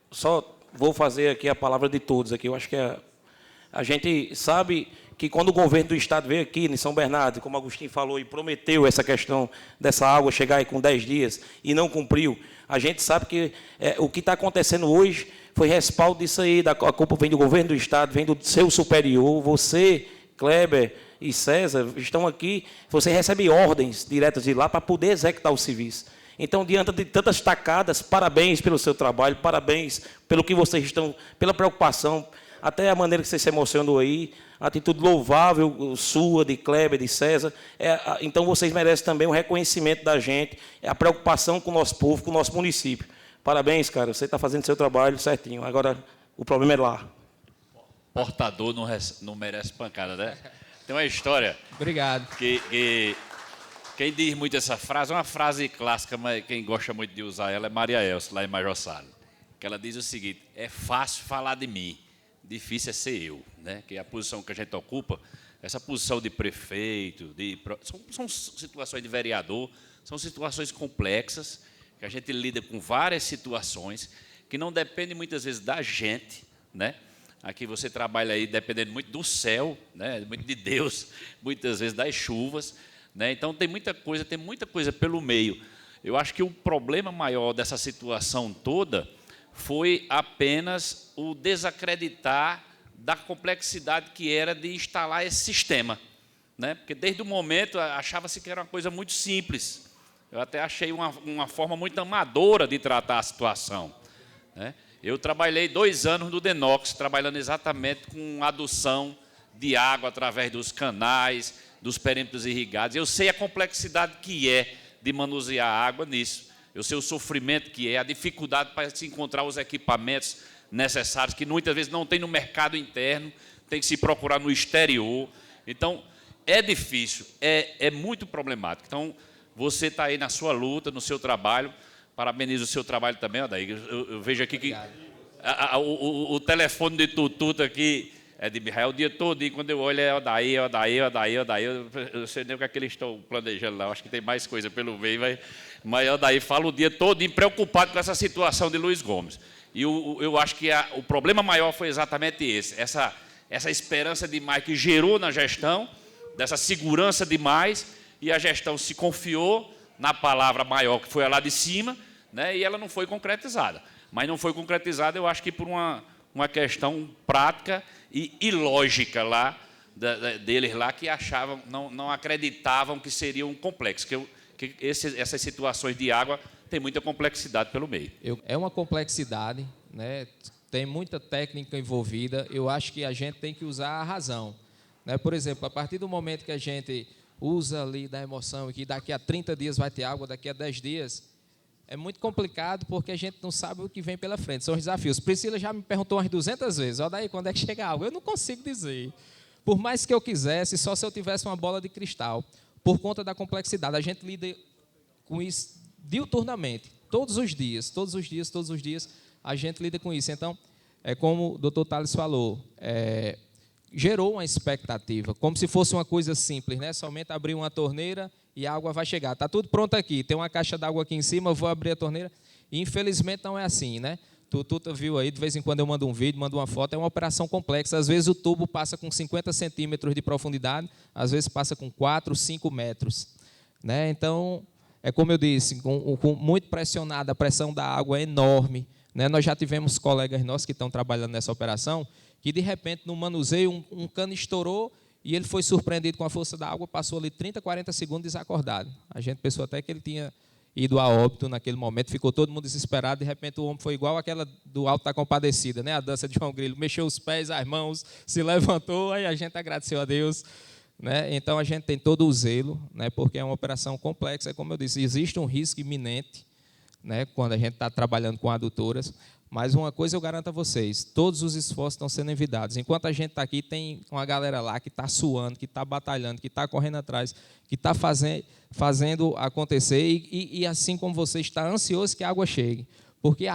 Speaker 7: só vou fazer aqui a palavra de todos aqui. Eu acho que a gente sabe que quando o governo do estado veio aqui em São Bernardo, como Agostinho falou, e prometeu essa questão dessa água chegar aí com 10 dias e não cumpriu, a gente sabe que o que está acontecendo hoje foi respaldo disso aí, a culpa vem do governo do estado, vem do seu superior, você, Kleber e César, estão aqui, você recebe ordens diretas de lá para poder executar o serviço. Então, diante de tantas tacadas, parabéns pelo seu trabalho, parabéns pelo que vocês estão, pela preocupação, até a maneira que você se emocionou aí, a atitude louvável sua, de Kleber, de César. Então, vocês merecem também o reconhecimento da gente, a preocupação com o nosso povo, com o nosso município. Parabéns, cara, você está fazendo seu trabalho certinho. Agora, o problema é lá.
Speaker 9: Portador não merece pancada, né? Tem uma história...
Speaker 12: Obrigado.
Speaker 9: Que quem diz muito essa frase, é uma frase clássica, mas quem gosta muito de usar ela é Maria Elsa, lá em Major Salles. Que ela diz o seguinte, é fácil falar de mim, difícil é ser eu, né? Que é a posição que a gente ocupa, essa posição de prefeito, são situações de vereador, são situações complexas, que a gente lida com várias situações, que não dependem muitas vezes da gente, né? Aqui você trabalha aí dependendo muito do céu, né? Muito de Deus, muitas vezes das chuvas, né? Então tem muita coisa pelo meio. Eu acho que o problema maior dessa situação toda foi apenas o desacreditar da complexidade que era de instalar esse sistema, né? Porque desde o momento achava-se que era uma coisa muito simples. Eu até achei uma forma muito amadora de tratar a situação, né? Eu trabalhei 2 anos no Denox, trabalhando exatamente com adução de água através dos canais, dos perímetros irrigados. Eu sei a complexidade que é de manusear a água nisso. Eu sei o sofrimento que é, a dificuldade para se encontrar os equipamentos necessários, que muitas vezes não tem no mercado interno, tem que se procurar no exterior. Então, é difícil, é muito problemático. Então, você está aí na sua luta, no seu trabalho. Parabenizo o seu trabalho também, Odaí. Eu vejo aqui que o telefone de Tututa aqui é de Mihail o dia todo, e quando eu olho é Odaí. Eu não sei nem o que é que eles estão planejando lá, acho que tem mais coisa pelo meio, mas Odaí fala o dia todo preocupado com essa situação de Luiz Gomes. E eu acho que o problema maior foi exatamente esse, essa esperança demais que gerou na gestão, dessa segurança demais, e a gestão se confiou na palavra maior, que foi a lá de cima, né, e ela não foi concretizada. Mas não foi concretizada, eu acho que por uma questão prática e ilógica lá, deles lá, que achavam, não acreditavam que seria um complexo, que essas situações de água têm muita complexidade pelo meio.
Speaker 12: É uma complexidade, né, tem muita técnica envolvida, eu acho que a gente tem que usar a razão. Né? Por exemplo, a partir do momento que a gente usa ali da emoção e que daqui a 30 dias vai ter água, daqui a 10 dias, é muito complicado porque a gente não sabe o que vem pela frente, são os desafios. Priscila já me perguntou umas 200 vezes, Odaí, quando é que chega a água? Eu não consigo dizer. Por mais que eu quisesse, só se eu tivesse uma bola de cristal, por conta da complexidade. A gente lida com isso diuturnamente, todos os dias, a gente lida com isso. Então, é como o doutor Thales falou, gerou uma expectativa, como se fosse uma coisa simples, né? Somente abrir uma torneira e a água vai chegar. Está tudo pronto aqui, tem uma caixa d'água aqui em cima, eu vou abrir a torneira. E, infelizmente, não é assim, né? Tuta viu aí, de vez em quando eu mando um vídeo, mando uma foto, é uma operação complexa. Às vezes o tubo passa com 50 centímetros de profundidade, às vezes passa com 4, 5 metros. Né? Então, é como eu disse, com muito pressionado, a pressão da água é enorme. Né? Nós já tivemos colegas nossos que estão trabalhando nessa operação, que de repente, no manuseio, um cano estourou e ele foi surpreendido com a força da água, passou ali 30, 40 segundos desacordado. A gente pensou até que ele tinha ido a óbito naquele momento, ficou todo mundo desesperado, de repente o homem foi igual aquela do Alto da Compadecida, né? A dança de João Grilo, mexeu os pés, as mãos, se levantou, aí a gente agradeceu a Deus. Né? Então, a gente tem todo o zelo, né? Porque é uma operação complexa, como eu disse, existe um risco iminente, né? Quando a gente está trabalhando com adutoras, mas uma coisa eu garanto a vocês, todos os esforços estão sendo envidados. Enquanto a gente está aqui, tem uma galera lá que está suando, que está batalhando, que está correndo atrás, que está fazendo acontecer, e assim como você está ansioso que a água chegue, porque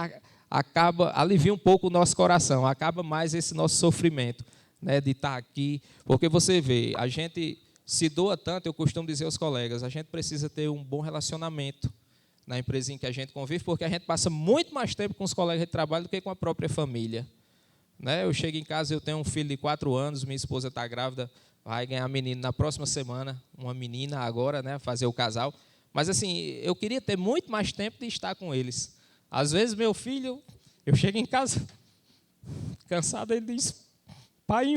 Speaker 12: alivia um pouco o nosso coração, acaba mais esse nosso sofrimento, né, de estar aqui, porque você vê, a gente se doa tanto, eu costumo dizer aos colegas, a gente precisa ter um bom relacionamento na empresa em que a gente convive, porque a gente passa muito mais tempo com os colegas de trabalho do que com a própria família. Né? Eu chego em casa, eu tenho um filho de 4 anos, minha esposa está grávida, vai ganhar menino na próxima semana, uma menina agora, né, fazer o casal. Mas, assim, eu queria ter muito mais tempo de estar com eles. Às vezes, meu filho, eu chego em casa, cansado, ele diz, pai,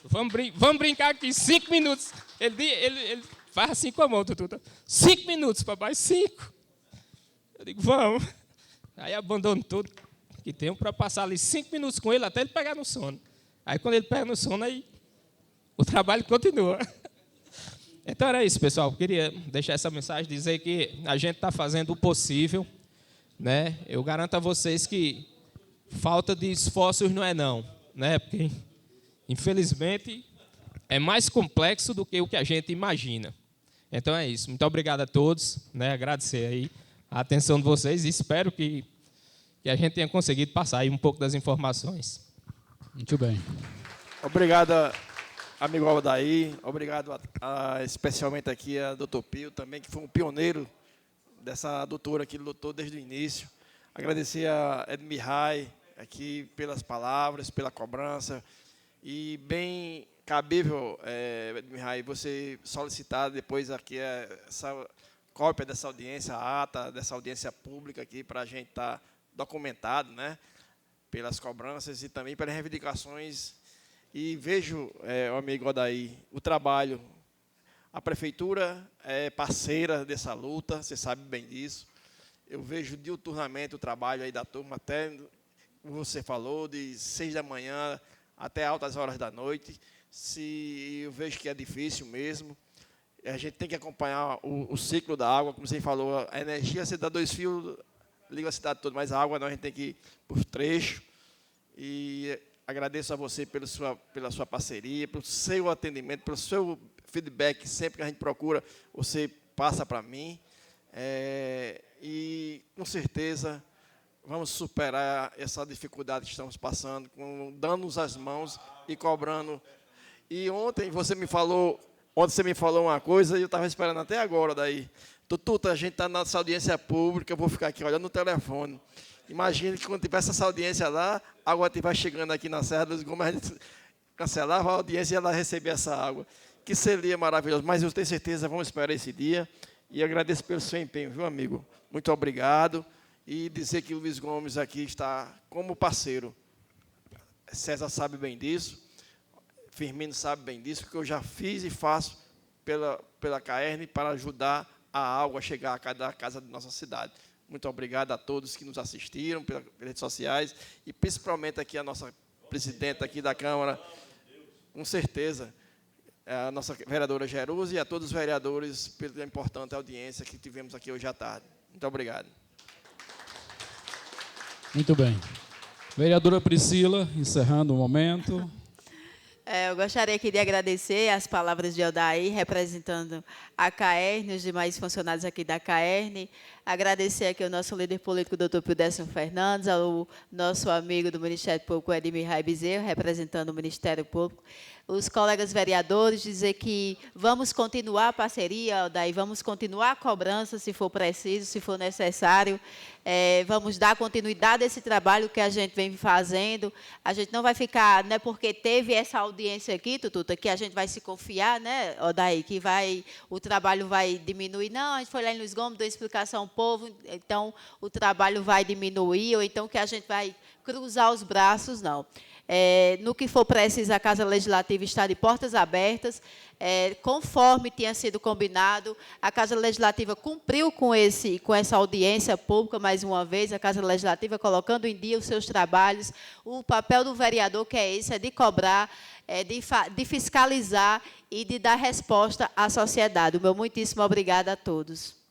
Speaker 12: vamos brincar aqui 5 minutos. Ele faz assim com a mão, Tututa. 5 minutos, papai, 5. Eu digo, vamos. Aí abandono tudo que tenho para passar ali 5 minutos com ele até ele pegar no sono. Aí, quando ele pega no sono, aí o trabalho continua. Então, era isso, pessoal. Eu queria deixar essa mensagem, dizer que a gente está fazendo o possível. Né? Eu garanto a vocês que falta de esforços não é não. Né? Porque, infelizmente, é mais complexo do que o que a gente imagina. Então é isso. Muito obrigado a todos. Né? Agradecer aí a atenção de vocês e espero que a gente tenha conseguido passar aí um pouco das informações.
Speaker 1: Muito bem.
Speaker 3: Obrigado, amigo Odaí. Obrigado especialmente aqui a doutor Pio também, que foi um pioneiro dessa doutora que lutou desde o início. Agradecer a Edmihai aqui pelas palavras, pela cobrança. E bem cabível, Edmihai, você solicitar depois aqui essa cópia dessa audiência, a ata dessa audiência pública aqui, para a gente estar documentado, né, pelas cobranças e também pelas reivindicações. E vejo, o amigo Odaí, o trabalho. A prefeitura é parceira dessa luta, você sabe bem disso. Eu vejo diuturnamente o trabalho aí da turma, até, como você falou, de 6 da manhã até altas horas da noite. Eu vejo que é difícil mesmo. A gente tem que acompanhar o ciclo da água, como você falou, a energia, você dá 2 fios, liga a cidade toda, mas a água não, a gente tem que ir por trecho. E Agradeço a você pela sua parceria, pelo seu atendimento, pelo seu feedback. Sempre que a gente procura, você passa para mim. E, com certeza, vamos superar essa dificuldade que estamos passando, dando-nos as mãos e cobrando. E ontem você me falou uma coisa e eu estava esperando até agora daí. Tututa, a gente está na nossa audiência pública, eu vou ficar aqui olhando no telefone. Imagine que quando tivesse essa audiência lá, a água estiver chegando aqui na Serra dos Gomes, a gente cancelava a audiência e ela receber essa água. Que seria maravilhoso, mas eu tenho certeza, vamos esperar esse dia. E agradeço pelo seu empenho, viu, amigo? Muito obrigado. E dizer que o Luiz Gomes aqui está como parceiro. César sabe bem disso, Firmino sabe bem disso, que eu já fiz e faço pela CAERN para ajudar a água a chegar a cada casa da nossa cidade. Muito obrigado a todos que nos assistiram pelas redes sociais e principalmente aqui a nossa presidenta aqui da Câmara, com certeza, a nossa vereadora Jerusa e a todos os vereadores pela importante audiência que tivemos aqui hoje à tarde. Muito obrigado.
Speaker 1: Muito bem. Vereadora Priscila, encerrando o momento.
Speaker 2: Eu gostaria aqui de agradecer as palavras de Odair, representando a CAERN, os demais funcionários aqui da CAERN. Agradecer aqui ao nosso líder político, doutor Pildécio Fernandes, ao nosso amigo do Ministério Público, Edmir Rai Bezerra, representando o Ministério Público. Os colegas vereadores, dizer que vamos continuar a parceria, Odair, vamos continuar a cobrança, se for preciso, se for necessário. Vamos dar continuidade a esse trabalho que a gente vem fazendo. A gente não vai ficar, não é porque teve essa audiência aqui, Tututa, que a gente vai se confiar, né, Odair, que o trabalho vai diminuir. Não, a gente foi lá em Luiz Gomes, deu explicação ao povo, então o trabalho vai diminuir, ou então que a gente vai cruzar os braços, não. No que for preciso, a Casa Legislativa está de portas abertas, conforme tinha sido combinado. A Casa Legislativa cumpriu com essa audiência pública, mais uma vez, a Casa Legislativa colocando em dia os seus trabalhos. O papel do vereador, que é esse, é de cobrar, de fiscalizar e de dar resposta à sociedade. O meu muitíssimo obrigada a todos.